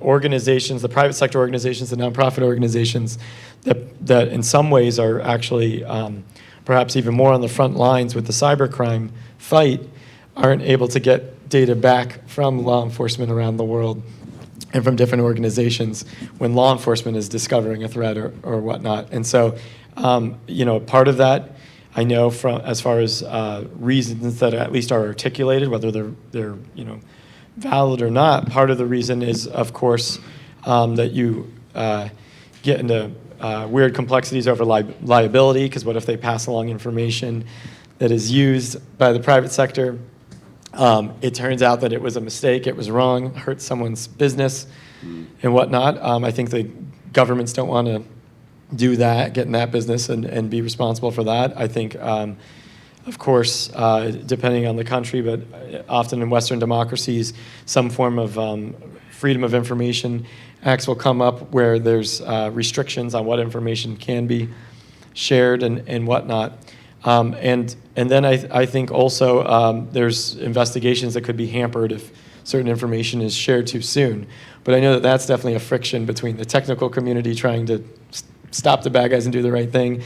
organizations, the private sector organizations, the nonprofit organizations that in some ways are actually perhaps even more on the front lines with the cybercrime fight, aren't able to get data back from law enforcement around the world and from different organizations when law enforcement is discovering a threat or whatnot. And so, part of that, I know from as far as reasons that at least are articulated, whether they're valid or not, part of the reason is, of course, that you get into weird complexities over liability, because what if they pass along information that is used by the private sector? It turns out that it was a mistake, it was wrong, hurt someone's business and whatnot. I think the governments don't want to do that, get in that business and be responsible for that. I think, of course, depending on the country, but often in Western democracies, some form of freedom of information acts will come up where there's restrictions on what information can be shared and whatnot. And then I think also there's investigations that could be hampered if certain information is shared too soon. But I know that that's definitely a friction between the technical community trying to stop the bad guys and do the right thing,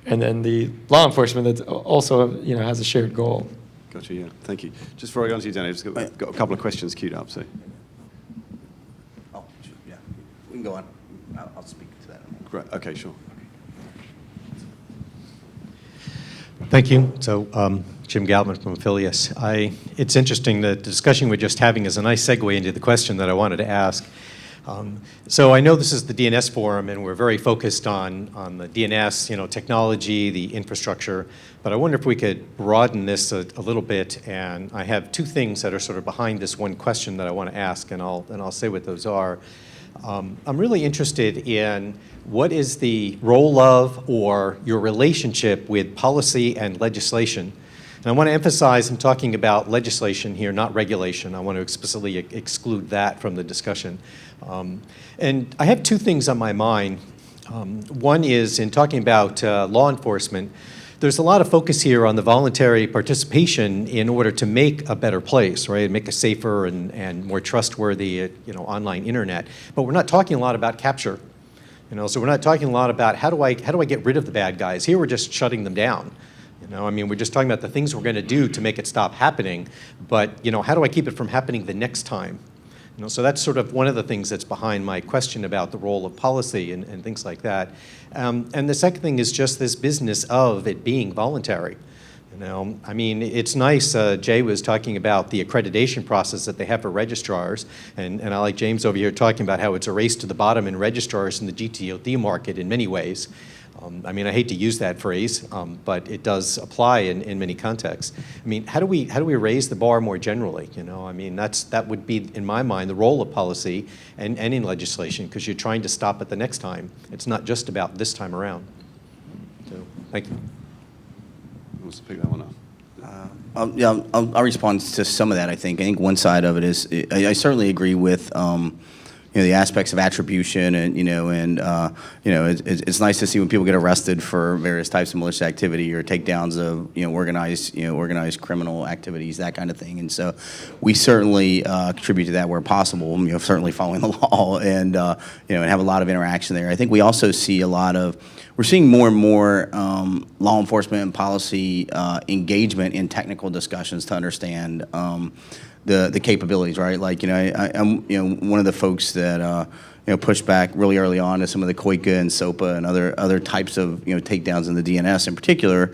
and then the law enforcement that also has a shared goal. Gotcha, yeah. Thank you. Just before I go on to you, Danny, I've just got a couple of questions queued up. So. Oh, sure, yeah. We can go on. I'll speak to that. Great. Okay, sure. Thank you. So, Jim Galvin from Affilius. It's interesting, the discussion we're just having is a nice segue into the question that I wanted to ask. So I know this is the DNS forum, and we're very focused on the DNS, technology, the infrastructure. But I wonder if we could broaden this a little bit. And I have two things that are sort of behind this one question that I want to ask, and I'll say what those are. I'm really interested in what is the role of or your relationship with policy and legislation. And I want to emphasize I'm talking about legislation here, not regulation. I want to explicitly exclude that from the discussion. And I have two things on my mind. One is in talking about law enforcement, there's a lot of focus here on the voluntary participation in order to make a better place, right? Make a safer and more trustworthy, online internet. But we're not talking a lot about capture. So we're not talking a lot about how do I get rid of the bad guys. Here we're just shutting them down. We're just talking about the things we're going to do to make it stop happening. But how do I keep it from happening the next time? So that's sort of one of the things that's behind my question about the role of policy and things like that. And the second thing is just this business of it being voluntary. It's nice, Jay was talking about the accreditation process that they have for registrars, and I like James over here talking about how it's a race to the bottom in registrars in the GTOD market in many ways. I hate to use that phrase, but it does apply in many contexts. How do we raise the bar more generally? That would be, in my mind, the role of policy and in legislation, because you're trying to stop it the next time. It's not just about this time around. So, thank you. Who wants to pick that one up? I'll respond to some of that. I think one side of it is I certainly agree with the aspects of attribution, and it's nice to see when people get arrested for various types of malicious activity or takedowns of organized criminal activities, that kind of thing. And so we certainly contribute to that where possible. Certainly following the law and have a lot of interaction there. I think we also see we're seeing more and more law enforcement and policy engagement in technical discussions to understand the capabilities, right? I'm one of the folks that pushed back really early on to some of the COICA and SOPA and other types of takedowns in the DNS in particular,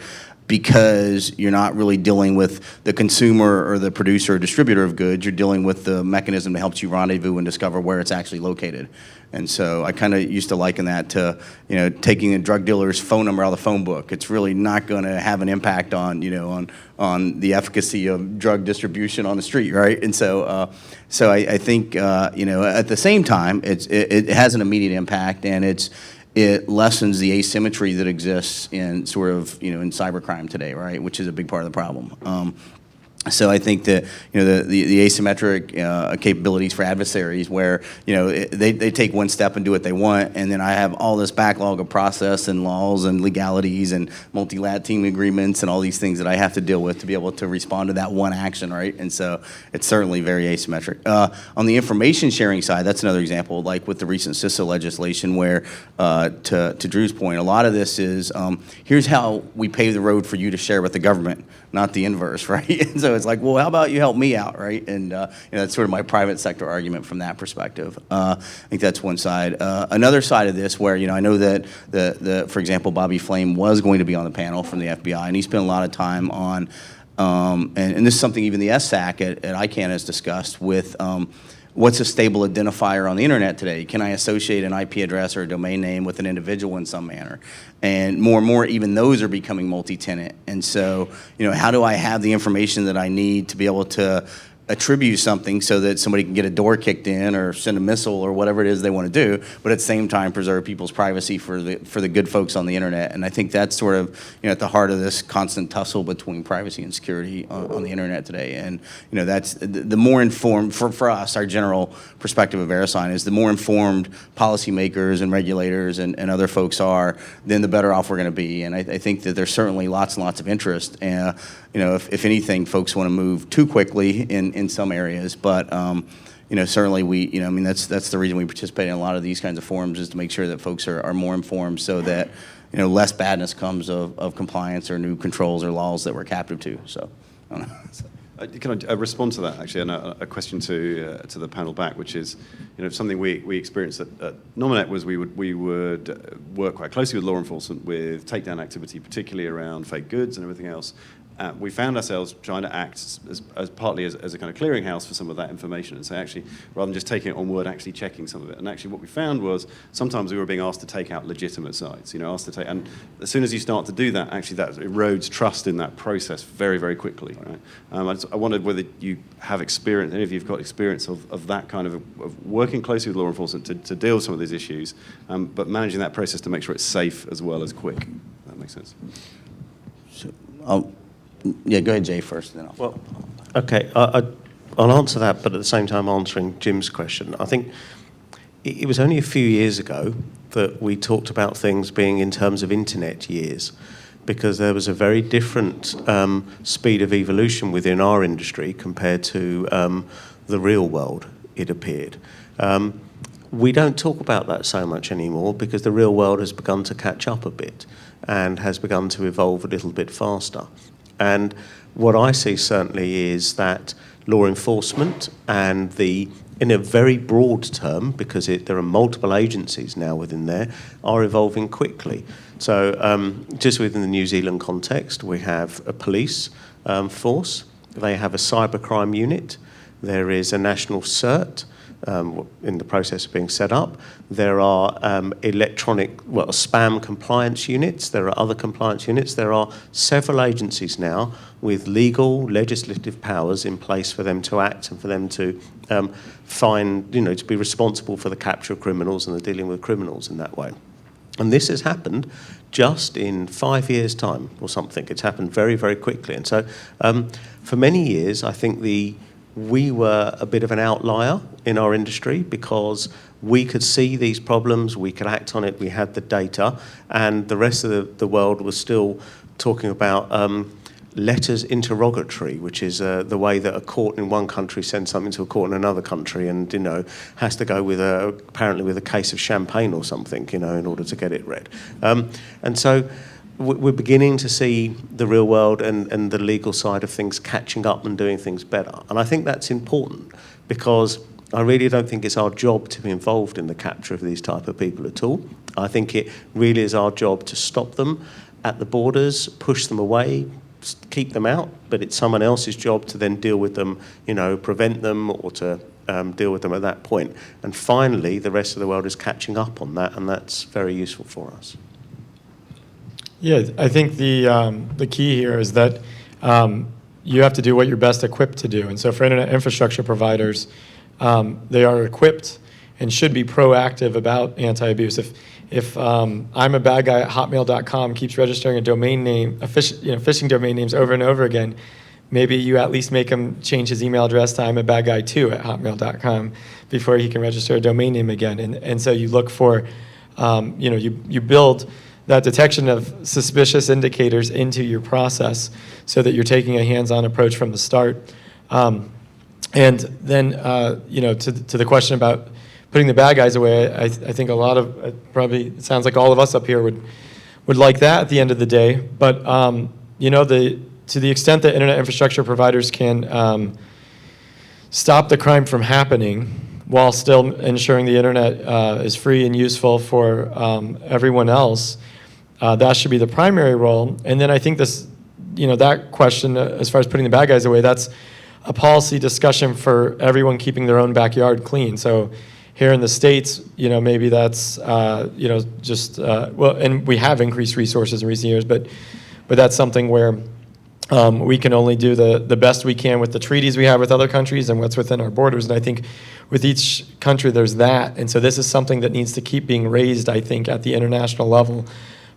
because you're not really dealing with the consumer or the producer or distributor of goods. You're dealing with the mechanism that helps you rendezvous and discover where it's actually located. And so I kind of used to liken that to, taking a drug dealer's phone number out of the phone book. It's really not going to have an impact on the efficacy of drug distribution on the street, right? And so I think, at the same time, it has an immediate impact, and it lessens the asymmetry that exists in sort of, in cybercrime today, right? Which is a big part of the problem. So I think that the asymmetric capabilities for adversaries, where they take one step and do what they want, and then I have all this backlog of process and laws and legalities and multi-lat team agreements and all these things that I have to deal with to be able to respond to that one action, right? And so it's certainly very asymmetric. On the information sharing side, that's another example, like with the recent CISA legislation, where to Drew's point, a lot of this is here's how we pave the road for you to share with the government, not the inverse, right? And so it's like, well, how about you help me out, right? And that's sort of my private sector argument from that perspective. I think that's one side. Another side of this, where I know that for example, Bobby Flame was going to be on the panel from the FBI, and he spent a lot of time on, and this is something even the SAC at ICANN has discussed with. What's a stable identifier on the internet today? Can I associate an IP address or a domain name with an individual in some manner? And more, even those are becoming multi-tenant. And so, how do I have the information that I need to be able to attribute something so that somebody can get a door kicked in or send a missile or whatever it is they want to do, but at the same time preserve people's privacy for the good folks on the internet? And I think that's sort of at the heart of this constant tussle between privacy and security on the internet today. And that's the more informed for us. Our general perspective of Verisign is the more informed policymakers and regulators and other folks are, then the better off we're going to be. And I think that there's certainly lots and lots of interest. And if anything, folks want to move too quickly in some areas, but certainly we, that's the reason we participate in a lot of these kinds of forums, is to make sure that folks are more informed, so that less badness comes of compliance or new controls or laws that we're captive to. So, I don't know. Can I respond to that, actually, and a question to the panel back, which is, something we experienced at Nominet was we would work quite closely with law enforcement with takedown activity, particularly around fake goods and everything else. we found ourselves trying to act as partly as a kind of clearinghouse for some of that information, and so actually, rather than just taking it on word, actually checking some of it. And actually what we found was sometimes we were being asked to take out legitimate sites, asked to take, and as soon as you start to do that, actually that erodes trust in that process very, very quickly, right? I wondered whether you have experience, any of you have got experience of that kind of working closely with law enforcement to deal with some of these issues, but managing that process to make sure it's safe as well as quick. That makes sense. So, yeah, go ahead, Jay, first, then I'll. Well, okay, I'll answer that, but at the same time answering Jim's question. I think it was only a few years ago that we talked about things being in terms of internet years, because there was a very different speed of evolution within our industry compared to the real world, it appeared. We don't talk about that so much anymore because the real world has begun to catch up a bit and has begun to evolve a little bit faster. And what I see certainly is that law enforcement and in a very broad term, because there are multiple agencies now within there, are evolving quickly. So just within the New Zealand context, we have a police force, they have a cybercrime unit, there is a national CERT, in the process of being set up. There are spam compliance units. There are other compliance units. There are several agencies now with legal, legislative powers in place for them to act and for them to to be responsible for the capture of criminals and the dealing with criminals in that way. And this has happened just in 5 years' time or something. It's happened very, very quickly. And so for many years, I think we were a bit of an outlier in our industry because we could see these problems, we could act on it, we had the data, and the rest of the world was still talking about letters interrogatory, which is the way that a court in one country sends something to a court in another country and, has to go with apparently with a case of champagne or something, in order to get it read. And so we're beginning to see the real world and the legal side of things catching up and doing things better. And I think that's important because I really don't think it's our job to be involved in the capture of these type of people at all. I think it really is our job to stop them at the borders, push them away, keep them out, but it's someone else's job to then deal with them, prevent them or to deal with them at that point. And finally, the rest of the world is catching up on that, and that's very useful for us. Yeah, I think the key here is that you have to do what you're best equipped to do. And so for internet infrastructure providers, they are equipped and should be proactive about anti-abuse. If I'm a bad guy at hotmail.com keeps registering a domain name, phishing domain names over and over again, maybe you at least make him change his email address to I'm a bad guy too at hotmail.com before he can register a domain name again. And so you look for, you build that detection of suspicious indicators into your process so that you're taking a hands-on approach from the start. And then, to the question about putting the bad guys away, I think a lot of, probably, it sounds like all of us up here would like that at the end of the day. But, to the extent that internet infrastructure providers can stop the crime from happening while still ensuring the internet is free and useful for everyone else, that should be the primary role. And then I think that question, as far as putting the bad guys away, that's a policy discussion for everyone keeping their own backyard clean. So here in the States, maybe that's, and we have increased resources in recent years, but that's something where we can only do the best we can with the treaties we have with other countries and what's within our borders. And I think with each country, there's that. And so this is something that needs to keep being raised, I think, at the international level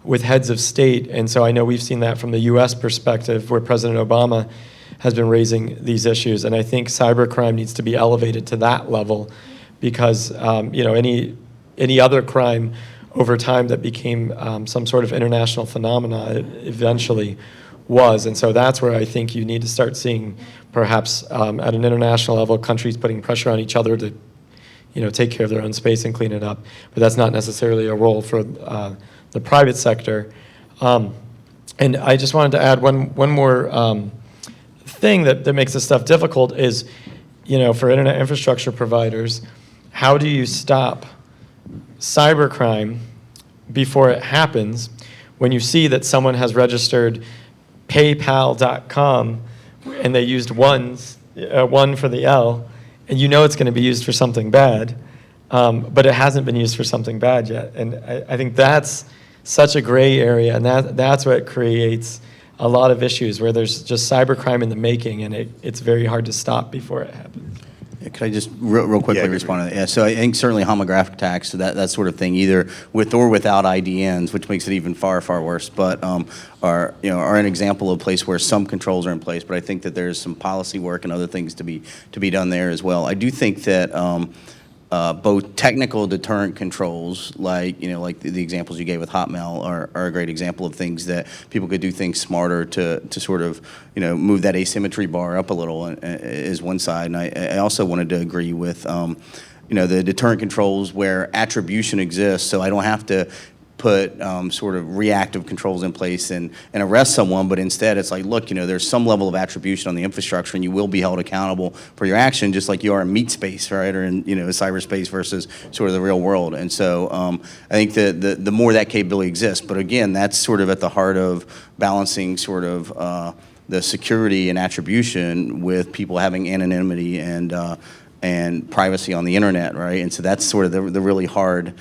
with heads of state. And so I know we've seen that from the US perspective, where President Obama has been raising these issues. And I think cybercrime needs to be elevated to that level because any other crime over time that became some sort of international phenomena eventually was. And so that's where I think you need to start seeing perhaps at an international level countries putting pressure on each other to take care of their own space and clean it up. But that's not necessarily a role for the private sector. And I just wanted to add one more thing that makes this stuff difficult is, for internet infrastructure providers, how do you stop cybercrime before it happens when you see that someone has registered PayPal.com, and they used one for the L, and you know it's going to be used for something bad, but it hasn't been used for something bad yet. And I think that's such a gray area, and that's what creates a lot of issues where there's just cybercrime in the making, and it's very hard to stop before it happens. Could I just real quickly respond to that? Yeah, so I think certainly homographic attacks, so that sort of thing, either with or without IDNs, which makes it even far worse, but are an example of a place where some controls are in place. But I think that there's some policy work and other things to be done there as well. I do think that both technical deterrent controls, like the examples you gave with Hotmail, are a great example of things that people could do things smarter to sort of move that asymmetry bar up a little is one side. And I also wanted to agree with the deterrent controls where attribution exists, so I don't have to put sort of reactive controls in place and arrest someone, but instead it's like, look, there's some level of attribution on the infrastructure and you will be held accountable for your action, just like you are in meat space, right, or in cyberspace versus sort of the real world. And so I think the more that capability exists, but again, that's sort of at the heart of balancing sort of the security and attribution with people having anonymity and privacy on the internet, right? And so that's sort of the really hard,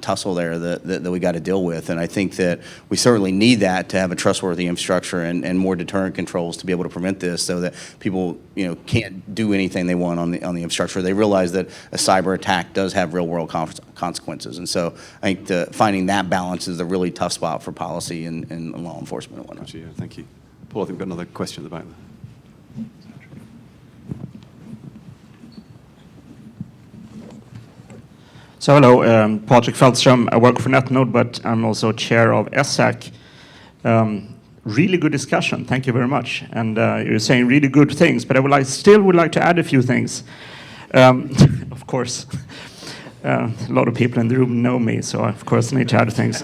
tussle there that we got to deal with. And I think that we certainly need that to have a trustworthy infrastructure and more deterrent controls to be able to prevent this, so that people, can't do anything they want on the infrastructure. They realize that a cyber attack does have real world consequences. And so I think finding that balance is a really tough spot for policy and law enforcement and whatnot. Gotcha, yeah, thank you. Paul, I think we've got another question at the back there. So hello, Patrick Feldström. I work for NetNode, but I'm also chair of ESSAC. Really good discussion. Thank you very much. And you're saying really good things, but I still would like to add a few things. Of course, a lot of people in the room know me, so of course I need to add things.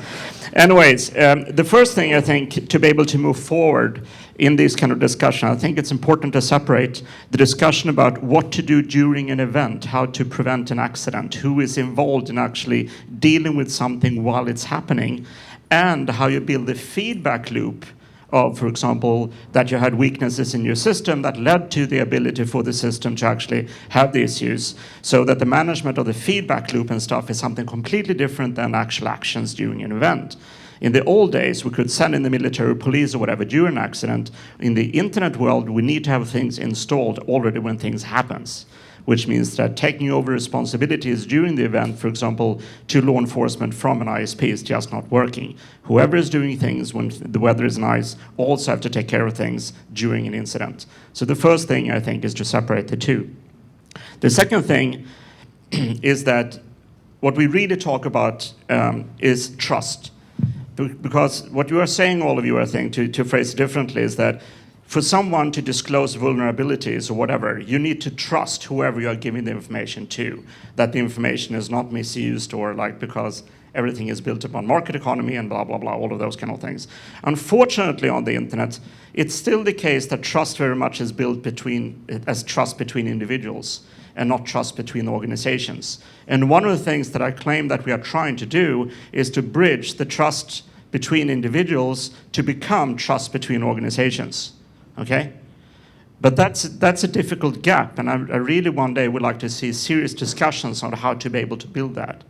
Anyways, the first thing I think to be able to move forward in this kind of discussion, I think it's important to separate the discussion about what to do during an event, how to prevent an accident, who is involved in actually dealing with something while it's happening, and how you build a feedback loop of, for example, that you had weaknesses in your system that led to the ability for the system to actually have the issues, so that the management of the feedback loop and stuff is something completely different than actual actions during an event. In the old days, we could send in the military, police, or whatever during an accident. In the internet world, we need to have things installed already when things happens, which means that taking over responsibilities during the event, for example, to law enforcement from an ISP is just not working. Whoever is doing things when the weather is nice also have to take care of things during an incident. So the first thing, I think, is to separate the two. The second thing is that what we really talk about is trust. Because what you are saying, all of you, I think, to phrase it differently, is that for someone to disclose vulnerabilities or whatever, you need to trust whoever you are giving the information to, that the information is not misused or because everything is built upon market economy and blah, blah, blah, all of those kind of things. Unfortunately, on the internet, it's still the case that trust very much is built as trust between individuals and not trust between organizations. And one of the things that I claim that we are trying to do is to bridge the trust between individuals to become trust between organizations, okay? But that's a difficult gap, and I really one day would like to see serious discussions on how to be able to build that.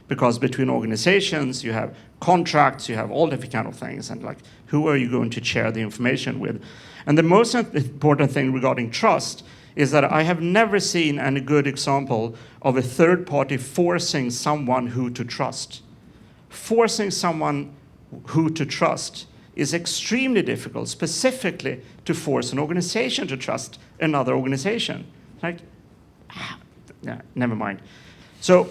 Because between organizations, you have contracts, you have all different kind of things, and who are you going to share the information with? And the most important thing regarding trust is that I have never seen any good example of a third party forcing someone who to trust. Forcing someone who to trust is extremely difficult, specifically to force an organization to trust another organization. Never mind. So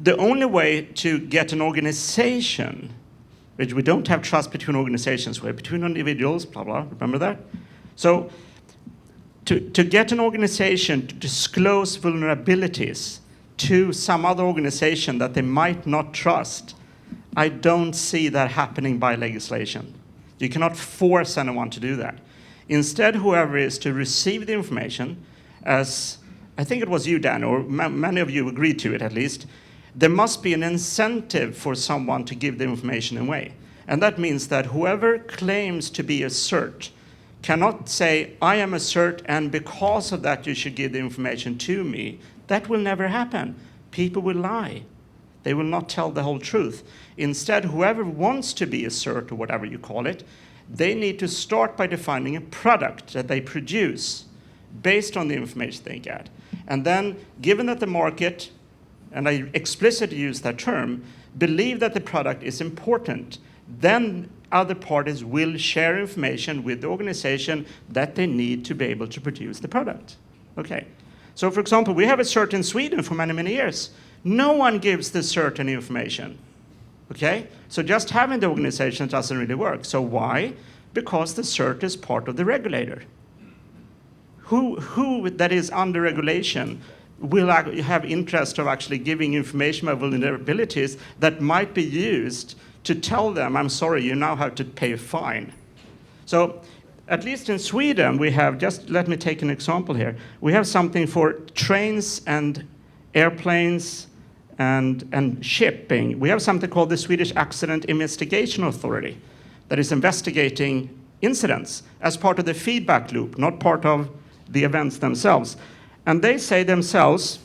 the only way to get an organization, which we don't have trust between organizations, we're between individuals, blah, blah, remember that? So to get an organization to disclose vulnerabilities to some other organization that they might not trust, I don't see that happening by legislation. You cannot force anyone to do that. Instead, whoever is to receive the information, as I think it was you, Dan, or many of you agreed to it at least, there must be an incentive for someone to give the information away. And that means that whoever claims to be a cert cannot say, I am a cert, and because of that you should give the information to me. That will never happen. People will lie. They will not tell the whole truth. Instead, whoever wants to be a cert, or whatever you call it, they need to start by defining a product that they produce based on the information they get. And then, given that the market, and I explicitly use that term, believe that the product is important, then other parties will share information with the organization that they need to be able to produce the product. Okay. So, for example, we have a cert in Sweden for many, many years. No one gives the cert any information. Okay? So just having the organization doesn't really work. So why? Because the cert is part of the regulator. Who that is under regulation will have interest of actually giving information about vulnerabilities that might be used to tell them, I'm sorry, you now have to pay a fine. So at least in Sweden, we have, just let me take an example here. We have something for trains and airplanes and shipping. We have something called the Swedish Accident Investigation Authority that is investigating incidents as part of the feedback loop, not part of the events themselves. And they say themselves,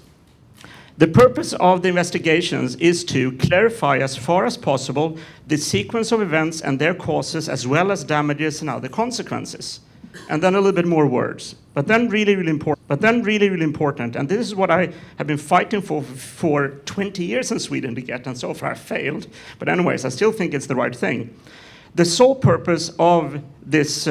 the purpose of the investigations is to clarify as far as possible the sequence of events and their causes, as well as damages and other consequences. And then a little bit more words. But then really, really important, and this is what I have been fighting for 20 years in Sweden to get, and so far I failed. But anyways, I still think it's the right thing. The sole purpose of this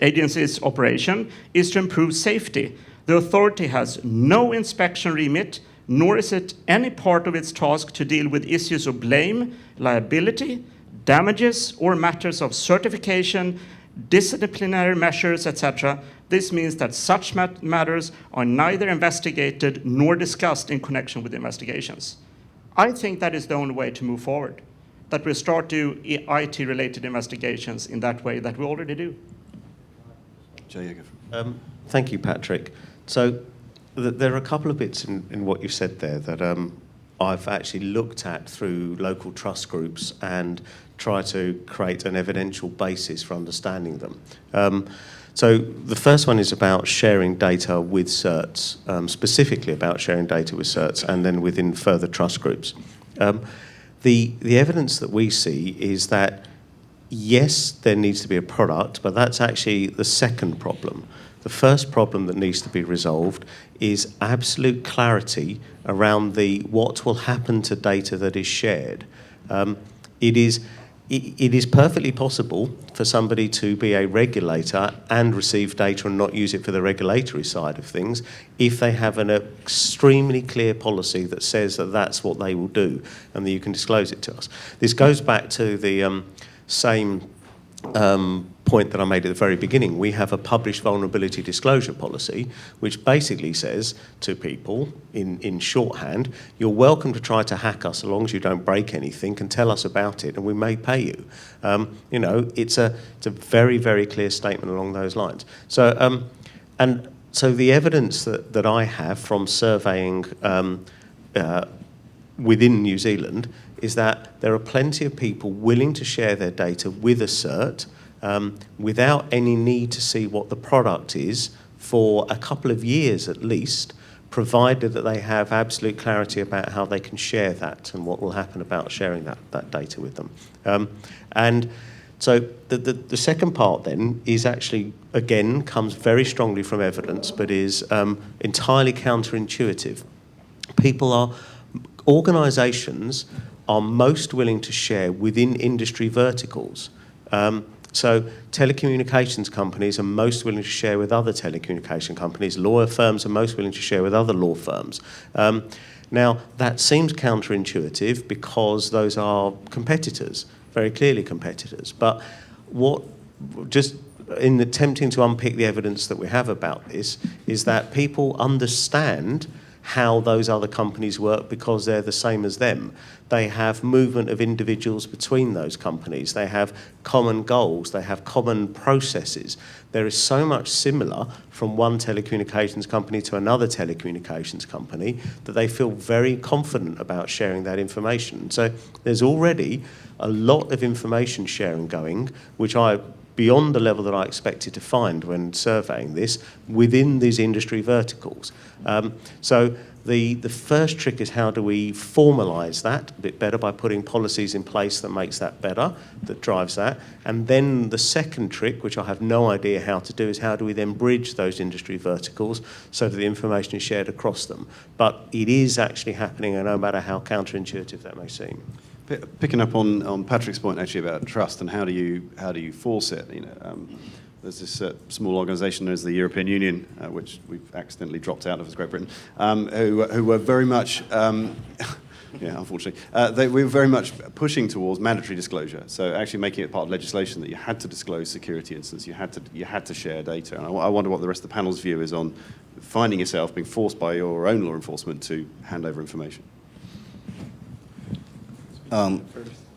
agency's operation is to improve safety. The authority has no inspection remit, nor is it any part of its task to deal with issues of blame, liability, damages, or matters of certification, disciplinary measures, etc. This means that such matters are neither investigated nor discussed in connection with investigations. I think that is the only way to move forward, that we start to IT-related investigations in that way that we already do. Thank you, Patrick. So there are a couple of bits in what you've said there that I've actually looked at through local trust groups and try to create an evidential basis for understanding them. So the first one is about sharing data with certs, specifically about sharing data with certs and then within further trust groups. The evidence that we see is that, yes, there needs to be a product, but that's actually the second problem. The first problem that needs to be resolved is absolute clarity around what will happen to data that is shared. It is perfectly possible for somebody to be a regulator and receive data and not use it for the regulatory side of things if they have an extremely clear policy that says that that's what they will do and that you can disclose it to us. This goes back to the same point that I made at the very beginning. We have a published vulnerability disclosure policy, which basically says to people in shorthand, you're welcome to try to hack us as long as you don't break anything and tell us about it and we may pay you. It's a very, very clear statement along those lines. So, so the evidence that I have from surveying within New Zealand is that there are plenty of people willing to share their data with a cert without any need to see what the product is for a couple of years at least, provided that they have absolute clarity about how they can share that and what will happen about sharing that data with them. And so the second part then is actually, again, comes very strongly from evidence, but is entirely counterintuitive. Organisations are most willing to share within industry verticals. So telecommunications companies are most willing to share with other telecommunication companies. Lawyer firms are most willing to share with other law firms. Now, that seems counterintuitive because those are competitors, very clearly competitors. But just in attempting to unpick the evidence that we have about this, is that people understand how those other companies work because they're the same as them. They have movement of individuals between those companies. They have common goals. They have common processes. There is so much similar from one telecommunications company to another telecommunications company that they feel very confident about sharing that information. So there's already a lot of information sharing going, which beyond the level that I expected to find when surveying this, within these industry verticals. So the first trick is how do we formalise that a bit better by putting policies in place that makes that better, that drives that. And then the second trick, which I have no idea how to do, is how do we then bridge those industry verticals so that the information is shared across them. But it is actually happening, and no matter how counterintuitive that may seem. Picking up on Patrick's point actually about trust and how do you force it? There's this small organisation known as the European Union, which we've accidentally dropped out of as Great Britain, who were very much, yeah, unfortunately, we were very much pushing towards mandatory disclosure. So actually making it part of legislation that you had to disclose security incidents, you had to share data. And I wonder what the rest of the panel's view is on finding yourself being forced by your own law enforcement to hand over information.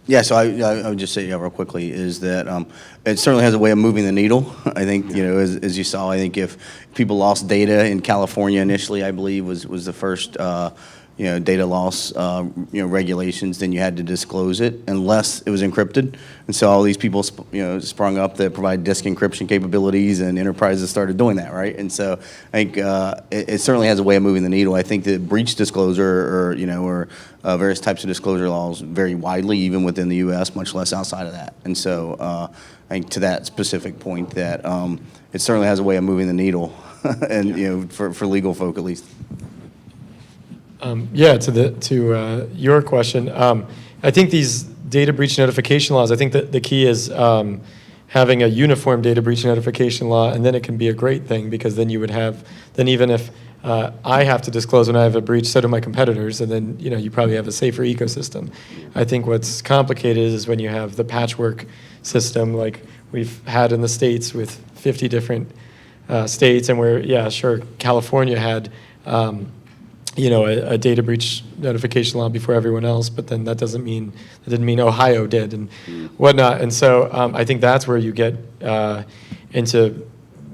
Yeah, so I would just say real quickly is that it certainly has a way of moving the needle. I think, as you saw, I think if people lost data in California initially, I believe was the first, data loss, regulations, then you had to disclose it unless it was encrypted. And so all these people, sprung up that provide disk encryption capabilities, and enterprises started doing that, right? And so I think it certainly has a way of moving the needle. I think that breach disclosure or various types of disclosure laws vary widely, even within the U.S., much less outside of that. And so I think to that specific point that it certainly has a way of moving the needle, and for legal folk at least. Yeah, to your question, I think these data breach notification laws, I think that the key is having a uniform data breach notification law, and then it can be a great thing, because then you would have, then even if I have to disclose when I have a breach, so do my competitors, and then you probably have a safer ecosystem. I think what's complicated is when you have the patchwork system like we've had in the States with 50 different states, and where, yeah, sure, California had a data breach notification law before everyone else, but then that didn't mean Ohio did and whatnot. And so I think that's where you get into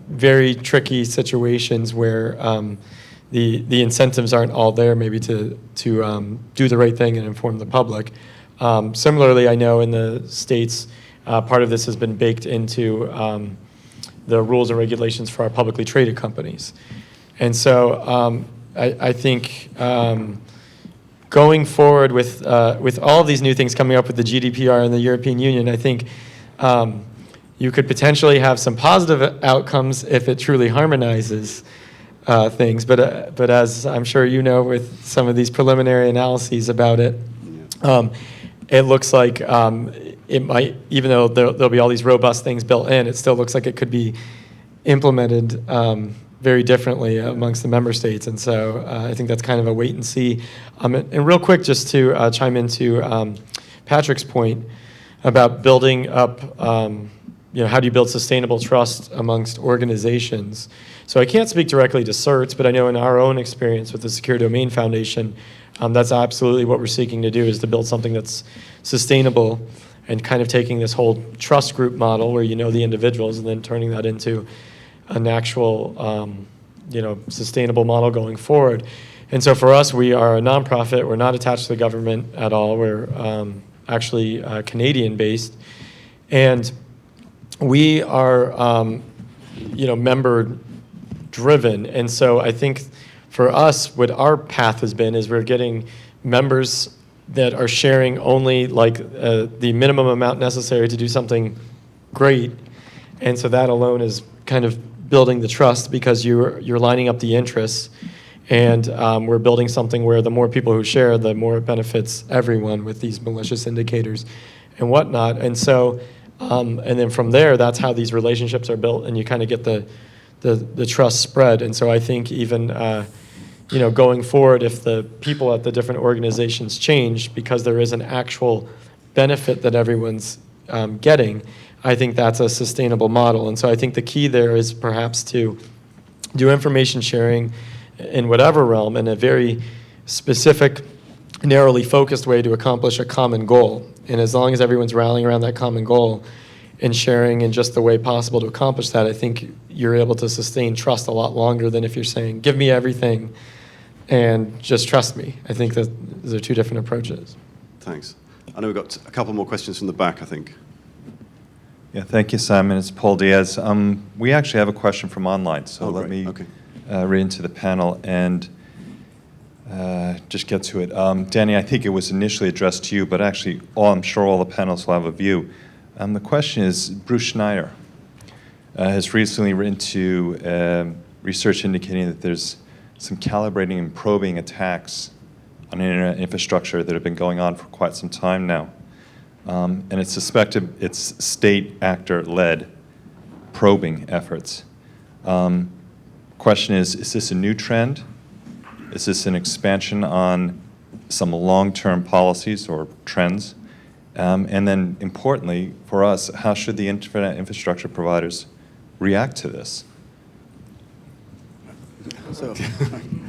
very tricky situations where the incentives aren't all there maybe to do the right thing and inform the public. Similarly, I know in the States, part of this has been baked into the rules and regulations for our publicly traded companies. And so I think going forward with all of these new things coming up with the GDPR and the European Union, I think you could potentially have some positive outcomes if it truly harmonizes things. But as I'm sure you know, with some of these preliminary analyses about it, it looks like it might, even though there'll be all these robust things built in, it still looks like it could be implemented very differently amongst the member states. And so I think that's kind of a wait and see. And real quick, just to chime into Patrick's point about building up, how do you build sustainable trust amongst organizations? So I can't speak directly to certs, but I know in our own experience with the Secure Domain Foundation, that's absolutely what we're seeking to do, is to build something that's sustainable and kind of taking this whole trust group model where you know the individuals and then turning that into an actual, sustainable model going forward. And so for us, we are a nonprofit. We're not attached to the government at all. We're actually Canadian-based, and we are, member-driven. And so I think for us, what our path has been is we're getting members that are sharing only the minimum amount necessary to do something great, and so that alone is kind of building the trust, because you're lining up the interests, and we're building something where the more people who share, the more it benefits everyone with these malicious indicators and whatnot. And so, and then from there, that's how these relationships are built, and you kind of get the trust spread. And so I think even going forward, if the people at the different organizations change because there is an actual benefit that everyone's getting, I think that's a sustainable model. And so I think the key there is perhaps to do information sharing in whatever realm in a very specific, narrowly focused way to accomplish a common goal. And as long as everyone's rallying around that common goal and sharing in just the way possible to accomplish that, I think you're able to sustain trust a lot longer than if you're saying, give me everything and just trust me. I think that those are two different approaches. Thanks. I know we've got a couple more questions from the back, I think. Yeah, thank you, Simon. It's Paul Diaz. We actually have a question from online, so let me read into the panel and just get to it. Danny, I think it was initially addressed to you, but actually, I'm sure all the panelists will have a view. The question is, Bruce Schneider has recently written to research indicating that there's some calibrating and probing attacks on internet infrastructure that have been going on for quite some time now. And it's suspected it's state actor-led probing efforts. Question is this a new trend? Is this an expansion on some long-term policies or trends? And then importantly, for us, how should the internet infrastructure providers react to this? So,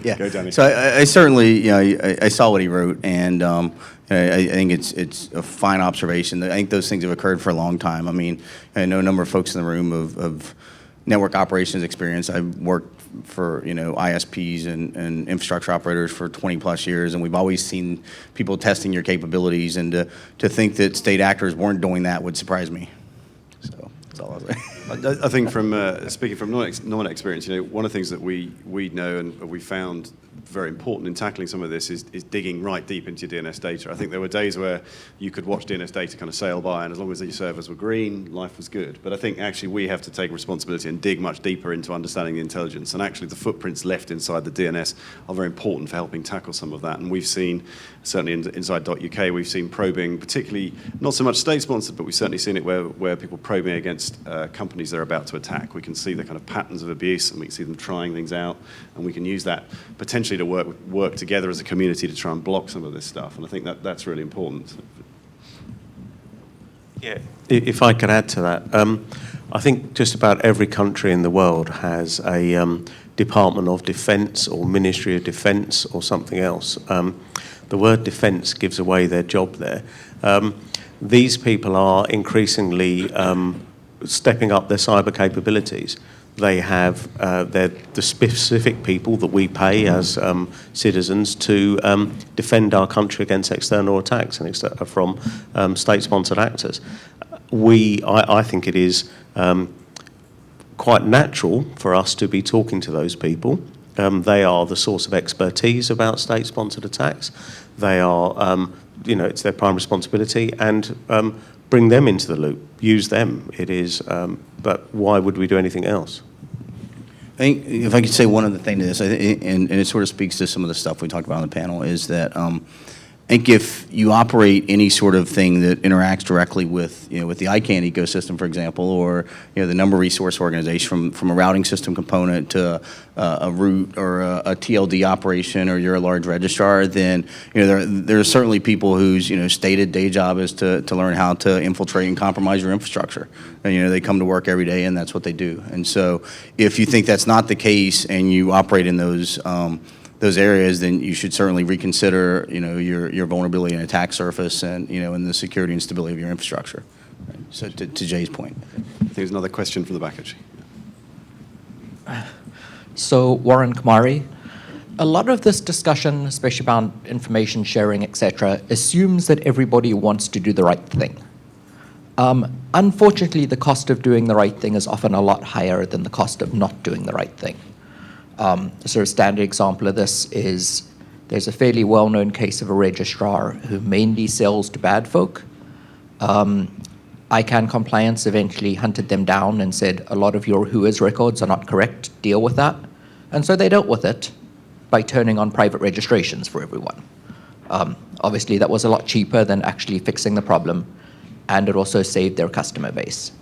yeah. Go, Danny. So I certainly, I saw what he wrote, and I think it's a fine observation. I think those things have occurred for a long time. I mean, I know a number of folks in the room of network operations experience. I've worked for ISPs and infrastructure operators for 20 plus years, and we've always seen people testing your capabilities, and to think that state actors weren't doing that would surprise me. So that's all I'll say. I think from speaking from Nominet experience, one of the things that we know and we found very important in tackling some of this is digging right deep into your DNS data. I think there were days where you could watch DNS data kind of sail by, and as long as your servers were green, life was good. But I think actually we have to take responsibility and dig much deeper into understanding the intelligence. And actually the footprints left inside the DNS are very important for helping tackle some of that. And we've seen, certainly inside .uk, we've seen probing, particularly not so much state-sponsored, but we've certainly seen it where people probing against companies they're about to attack. We can see the kind of patterns of abuse, and we can see them trying things out, and we can use that potentially to work together as a community to try and block some of this stuff. And I think that's really important. Yeah, if I could add to that, I think just about every country in the world has a Department of Defense or Ministry of Defense or something else. The word defense gives away their job there. These people are increasingly stepping up their cyber capabilities. They have the specific people that we pay as citizens to defend our country against external attacks and from state-sponsored actors. I think it is quite natural for us to be talking to those people. They are the source of expertise about state-sponsored attacks. They are, it's their prime responsibility, and bring them into the loop. Use them. It is, but why would we do anything else? I think if I could say one other thing to this, and it sort of speaks to some of the stuff we talked about on the panel, is that I think if you operate any sort of thing that interacts directly with with the ICANN ecosystem, for example, or the number resource organization, from a routing system component to a root or a TLD operation, or you're a large registrar, then there are certainly people whose stated day job is to learn how to infiltrate and compromise your infrastructure. And they come to work every day, and that's what they do. And so if you think that's not the case, and you operate in those areas, then you should certainly reconsider, your vulnerability and attack surface, and and the security and stability of your infrastructure. Right. So to Jay's point, I think there's another question from the back, actually. So Warren Kamari, a lot of this discussion, especially about information sharing, etc., assumes that everybody wants to do the right thing. Unfortunately, the cost of doing the right thing is often a lot higher than the cost of not doing the right thing. So a standard example of this is there's a fairly well-known case of a registrar who mainly sells to bad folk. ICANN compliance eventually hunted them down and said, a lot of your WHOIS records are not correct, deal with that. And so they dealt with it by turning on private registrations for everyone. Obviously, that was a lot cheaper than actually fixing the problem, and it also saved their customer base.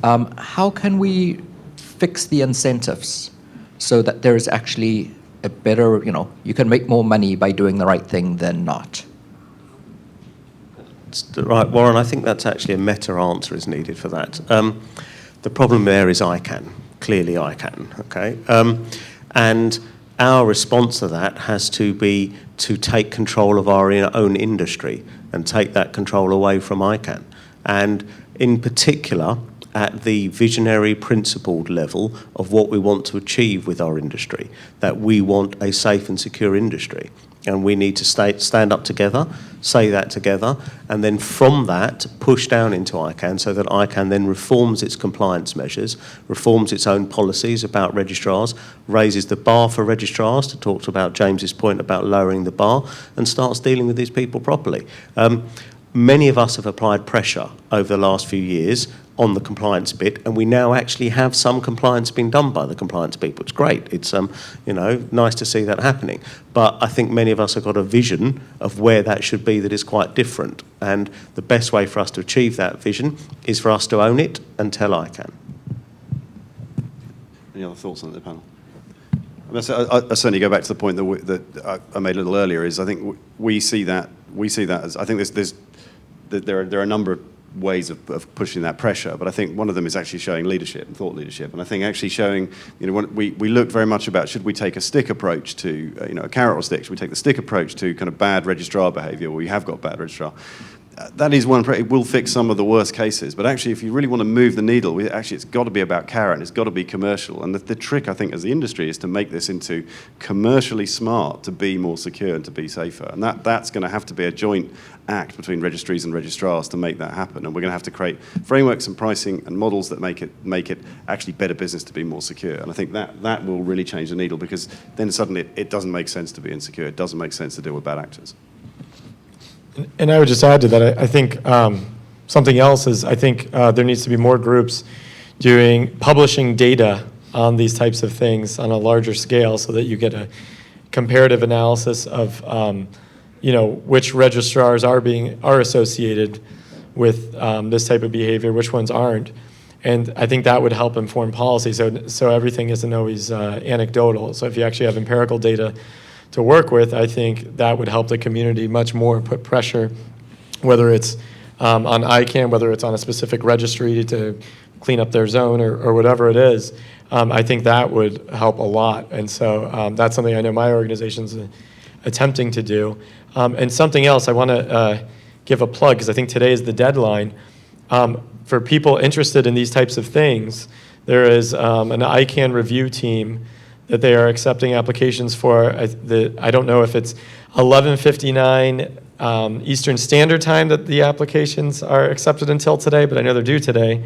How can we fix the incentives so that there is actually a better, you can make more money by doing the right thing than not? Right, Warren, I think that's actually a meta answer is needed for that. The problem there is ICANN, clearly ICANN, okay? And our response to that has to be to take control of our own industry and take that control away from ICANN. And in particular, at the visionary principled level of what we want to achieve with our industry, that we want a safe and secure industry. And we need to stand up together, say that together, and then from that push down into ICANN so that ICANN then reforms its compliance measures, reforms its own policies about registrars, raises the bar for registrars, to talk about James's point about lowering the bar, and starts dealing with these people properly. Many of us have applied pressure over the last few years on the compliance bit, and we now actually have some compliance being done by the compliance people. It's great. It's nice to see that happening. But I think many of us have got a vision of where that should be that is quite different. And the best way for us to achieve that vision is for us to own it and tell ICANN. Any other thoughts on the panel? I certainly go back to the point that I made a little earlier. Is I think we see that as, I think there are a number of ways of pushing that pressure, but I think one of them is actually showing leadership and thought leadership. And I think actually showing, we look very much about, should we take a stick approach to, a carrot or stick? Should we take the stick approach to kind of bad registrar behavior, where we have got bad registrar? That is one, it will fix some of the worst cases, but actually if you really want to move the needle, it's got to be about carrot, and it's got to be commercial. And the trick, I think, as the industry is to make this into commercially smart to be more secure and to be safer. And that's going to have to be a joint act between registries and registrars to make that happen. And we're going to have to create frameworks and pricing and models that make it actually better business to be more secure. And I think that will really change the needle, because then suddenly it doesn't make sense to be insecure. It doesn't make sense to deal with bad actors. And I would just add to that, I think something else is, I think there needs to be more groups publishing data on these types of things on a larger scale, so that you get a comparative analysis of which registrars are associated with this type of behavior, which ones aren't. And I think that would help inform policy, so everything isn't always anecdotal. So if you actually have empirical data to work with, I think that would help the community much more, put pressure, whether it's on ICANN, whether it's on a specific registry to clean up their zone or whatever it is. I think that would help a lot. And so that's something I know my organization's attempting to do. And something else I want to give a plug, because I think today is the deadline. For people interested in these types of things, there is an ICANN review team that they are accepting applications for. I don't know if it's 11:59 Eastern Standard Time that the applications are accepted until today, but I know they're due today,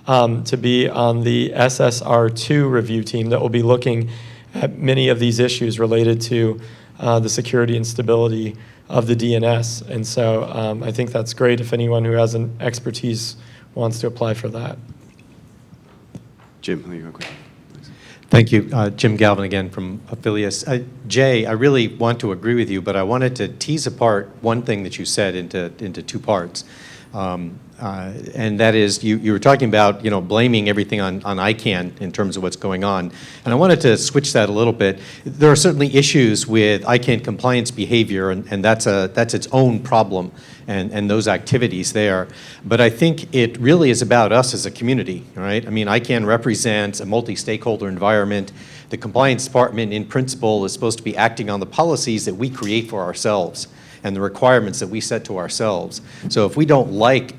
to be on the SSR2 review team that will be looking at many of these issues related to the security and stability of the DNS. And so I think that's great if anyone who has an expertise wants to apply for that. Jim, you go quick. Thank you. Jim Galvin again from Affiliates. Jay, I really want to agree with you, but I wanted to tease apart one thing that you said into two parts. And that is, you were talking about blaming everything on ICANN in terms of what's going on. And I wanted to switch that a little bit. There are certainly issues with ICANN compliance behavior, and that's its own problem, and those activities there. But I think it really is about us as a community, right? I mean, ICANN represents a multi-stakeholder environment. The compliance department, in principle, is supposed to be acting on the policies that we create for ourselves and the requirements that we set to ourselves. So if we don't like,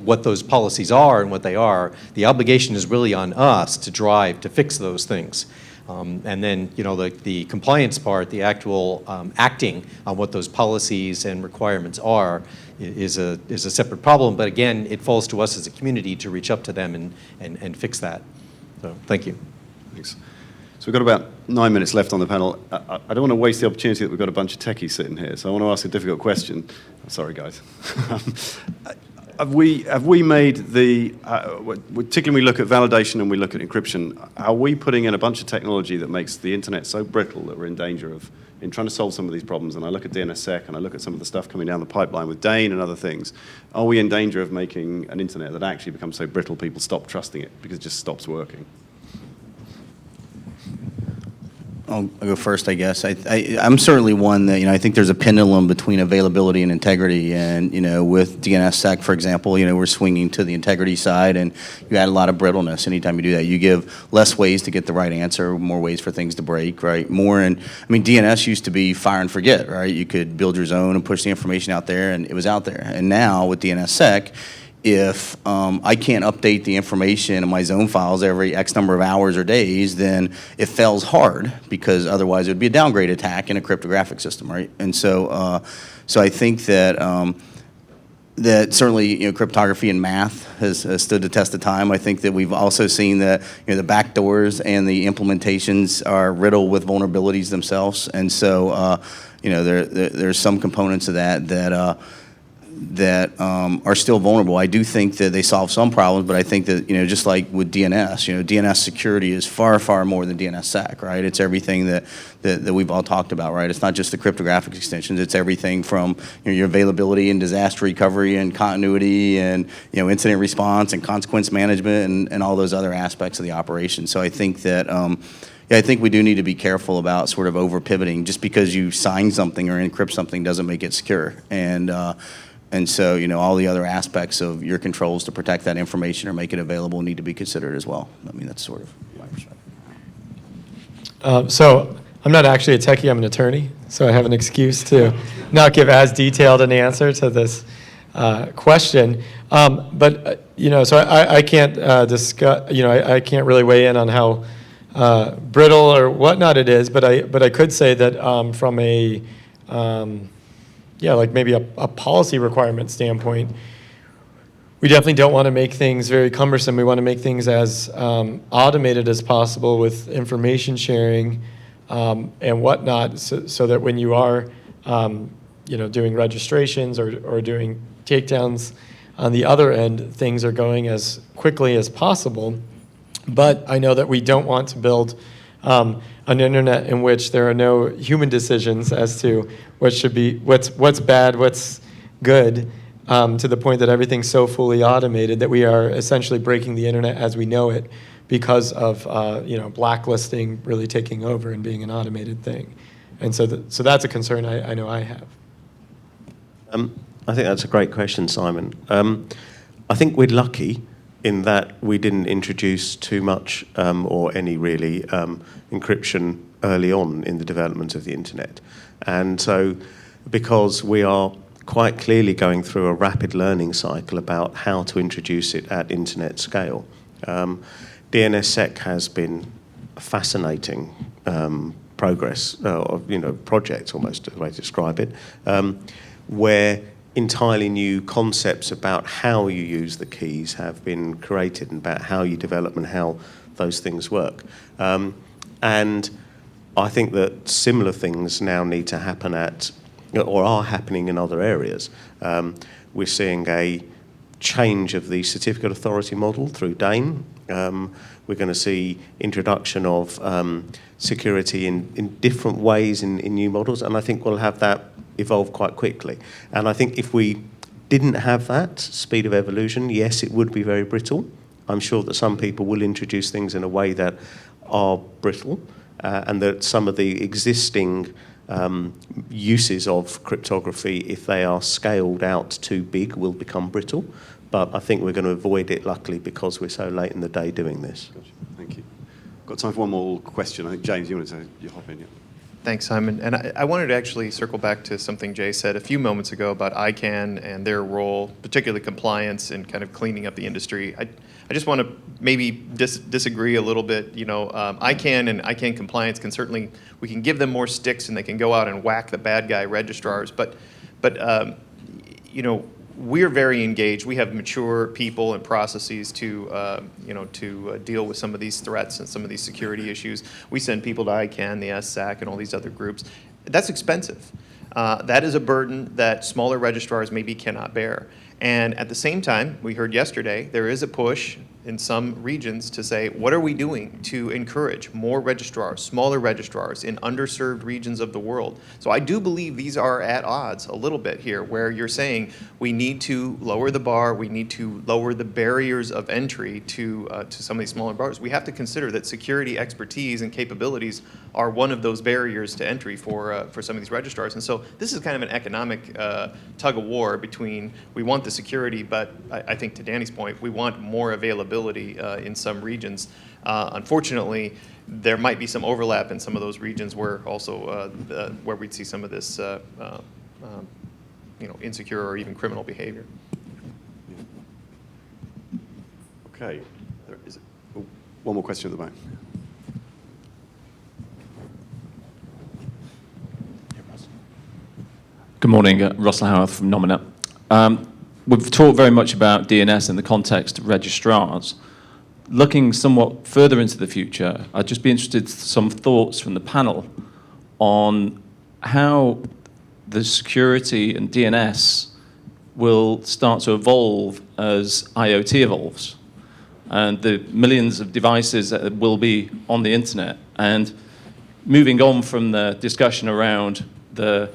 what those policies are and what they are, the obligation is really on us to drive to fix those things. And then, the compliance part, the actual acting on what those policies and requirements are, is a separate problem. But again, it falls to us as a community to reach up to them and fix that. So thank you. Thanks. So we've got about 9 minutes left on the panel. I don't want to waste the opportunity that we've got a bunch of techies sitting here, so I want to ask a difficult question. Sorry, guys. Have we made particularly when we look at validation and we look at encryption, are we putting in a bunch of technology that makes the internet so brittle that we're in danger of, in trying to solve some of these problems? And I look at DNSSEC and I look at some of the stuff coming down the pipeline with Dane and other things. Are we in danger of making an internet that actually becomes so brittle people stop trusting it because it just stops working? I'll go first, I guess. I'm certainly one that, I think there's a pendulum between availability and integrity. And, with DNSSEC, for example, we're swinging to the integrity side, and you add a lot of brittleness anytime you do that. You give less ways to get the right answer, more ways for things to break, right? DNS used to be fire and forget, right? You could build your zone and push the information out there, and it was out there. And now with DNSSEC, if I can't update the information in my zone files every X number of hours or days, then it fails hard, because otherwise it would be a downgrade attack in a cryptographic system, right? And so I think that that certainly cryptography and math has stood the test of time. I think that we've also seen that the backdoors and the implementations are riddled with vulnerabilities themselves, and so there's some components of that are still vulnerable. I do think that they solve some problems, but I think that, just like with DNS, DNS security is far, far more than DNSSEC, right? It's everything that we've all talked about, right? It's not just the cryptographic extensions. It's everything from your availability and disaster recovery and continuity and, incident response and consequence management and all those other aspects of the operation. So I think that, I think we do need to be careful about sort of over pivoting. Just because you sign something or encrypt something doesn't make it secure. And so, all the other aspects of your controls to protect that information or make it available need to be considered as well. That's sort of my perspective. So I'm not actually a techie, I'm an attorney, so I have an excuse to not give as detailed an answer to this question. So I can't discuss, I can't really weigh in on how brittle or whatnot it is, but I could say that from a maybe a policy requirement standpoint, we definitely don't want to make things very cumbersome. We want to make things as automated as possible with information sharing and whatnot, so that when you are doing registrations or doing takedowns on the other end, things are going as quickly as possible. But I know that we don't want to build an internet in which there are no human decisions as to what should be, what's bad, what's good, to the point that everything's so fully automated that we are essentially breaking the internet as we know it because of blacklisting really taking over and being an automated thing. And so that's a concern I know I have. I think that's a great question, Simon. I think we're lucky in that we didn't introduce too much or any really encryption early on in the development of the internet. And so because we are quite clearly going through a rapid learning cycle about how to introduce it at internet scale, DNSSEC has been a fascinating progress, project almost, the way to describe it, where entirely new concepts about how you use the keys have been created and about how you develop and how those things work. And I think that similar things now need to happen or are happening in other areas. We're seeing a change of the certificate authority model through DANE. We're going to see introduction of security in different ways in new models, and I think we'll have that evolve quite quickly. And I think if we didn't have that speed of evolution, yes, it would be very brittle. I'm sure that some people will introduce things in a way that are brittle, and that some of the existing uses of cryptography, if they are scaled out too big, will become brittle. But I think we're going to avoid it, luckily, because we're so late in the day doing this. Gotcha. Thank you. Got time for one more question. I think, James, you wanted to hop in, yeah. Thanks, Simon. And I wanted to actually circle back to something Jay said a few moments ago about ICANN and their role, particularly compliance and kind of cleaning up the industry. I just want to maybe disagree a little bit. ICANN and ICANN compliance can certainly, we can give them more sticks and they can go out and whack the bad guy registrars. But we're very engaged. We have mature people and processes to deal with some of these threats and some of these security issues. We send people to ICANN, the SSAC, and all these other groups. That's expensive. That is a burden that smaller registrars maybe cannot bear. And at the same time, we heard yesterday, there is a push in some regions to say, what are we doing to encourage more registrars, smaller registrars in underserved regions of the world? So I do believe these are at odds a little bit here, where you're saying we need to lower the bar, we need to lower the barriers of entry to some of these smaller bars. We have to consider that security expertise and capabilities are one of those barriers to entry for some of these registrars. And so this is kind of an economic tug of war between, we want the security, but I think to Danny's point, we want more availability in some regions. Unfortunately, there might be some overlap in some of those regions where also where we'd see some of this insecure or even criminal behavior. Okay. There is one more question at the back. Good morning, Russell Howarth from Nominet. We've talked very much about DNS in the context of registrars. Looking somewhat further into the future, I'd just be interested in some thoughts from the panel on how the security and DNS will start to evolve as IoT evolves and the millions of devices that will be on the internet. And moving on from the discussion around the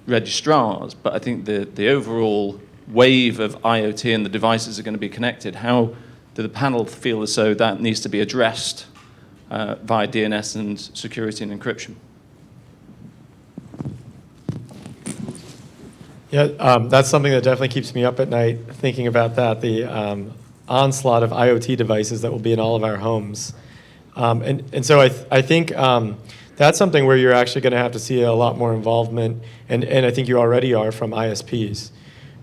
registrars, but I think the overall wave of IoT and the devices are going to be connected. How do the panel feel as though that needs to be addressed via DNS and security and encryption? Yeah, that's something that definitely keeps me up at night thinking about that, the onslaught of IoT devices that will be in all of our homes. And so I think that's something where you're actually going to have to see a lot more involvement, and I think you already are, from ISPs,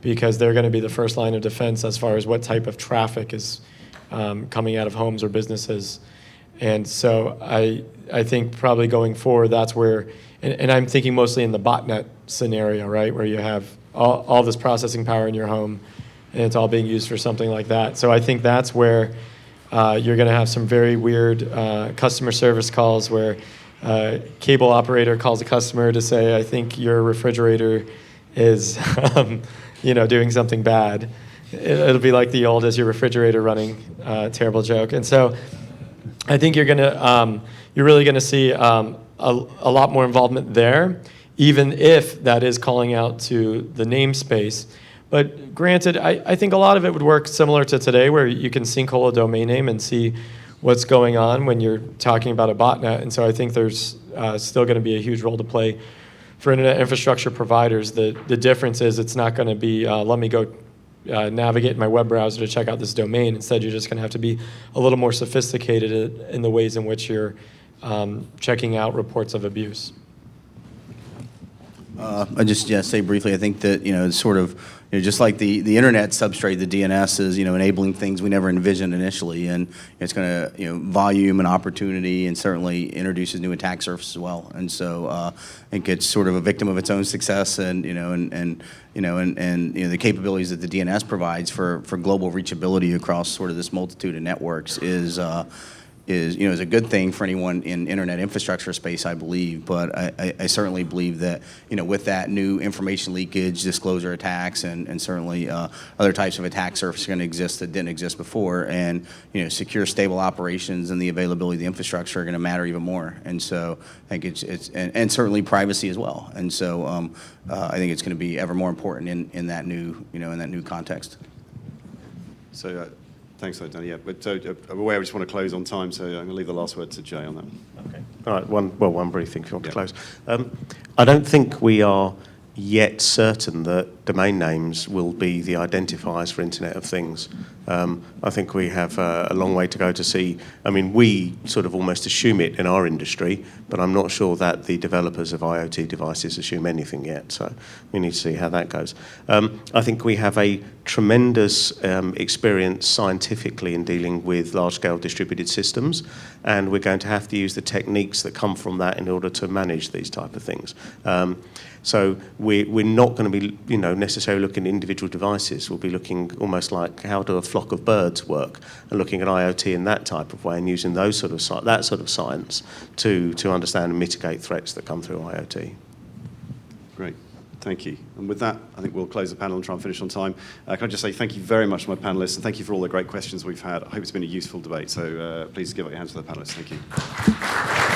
because they're going to be the first line of defense as far as what type of traffic is coming out of homes or businesses. And so I think probably going forward, that's where, and I'm thinking mostly in the botnet scenario, right, where you have all this processing power in your home, and it's all being used for something like that. So I think that's where you're going to have some very weird customer service calls where cable operator calls a customer to say, I think your refrigerator is doing something bad. It'll be like the old "is your refrigerator running" terrible joke. And so I think you're really gonna see a lot more involvement there, even if that is calling out to the namespace. But granted, I think a lot of it would work similar to today, where you can sinkhole a domain name and see what's going on when you're talking about a botnet. And so I think there's still going to be a huge role to play for internet infrastructure providers. The difference is it's not going to be, let me go navigate in my web browser to check out this domain. Instead, you're just going to have to be a little more sophisticated in the ways in which you're checking out reports of abuse. I just say briefly, I think that, it's sort of, just like the internet substrate, the DNS is, enabling things we never envisioned initially, and it's going to, volume and opportunity, and certainly introduces new attack surfaces as well. And so I think it's sort of a victim of its own success, and the capabilities that the DNS provides for global reachability across sort of this multitude of networks is a good thing for anyone in internet infrastructure space, I believe. But I certainly believe that, with that new information leakage, disclosure attacks, and certainly other types of attack surfaces are going to exist that didn't exist before. And, secure, stable operations and the availability of the infrastructure are going to matter even more. And so I think and certainly privacy as well. And so I think it's going to be ever more important in that new, in that new context. So. Thanks, Danny. Yeah, but I'm aware we just want to close on time, so I'm going to leave the last word to Jay on that. Okay. All right. One brief thing if you want to close. I don't think we are yet certain that domain names will be the identifiers for Internet of Things. I think we have a long way to go to see. I mean, we sort of almost assume it in our industry, but I'm not sure that the developers of IoT devices assume anything yet. So we need to see how that goes. I think we have a tremendous experience scientifically in dealing with large-scale distributed systems, and we're going to have to use the techniques that come from that in order to manage these type of things. So we're not going to be, necessarily looking at individual devices. We'll be looking almost like how do a flock of birds work, and looking at IoT in that type of way, and using that sort of science to understand and mitigate threats that come through IoT. Great. Thank you. And with that, I think we'll close the panel and try and finish on time. Can I just say thank you very much to my panelists, and thank you for all the great questions we've had. I hope it's been a useful debate, so please give up your hands to the panelists. Thank you.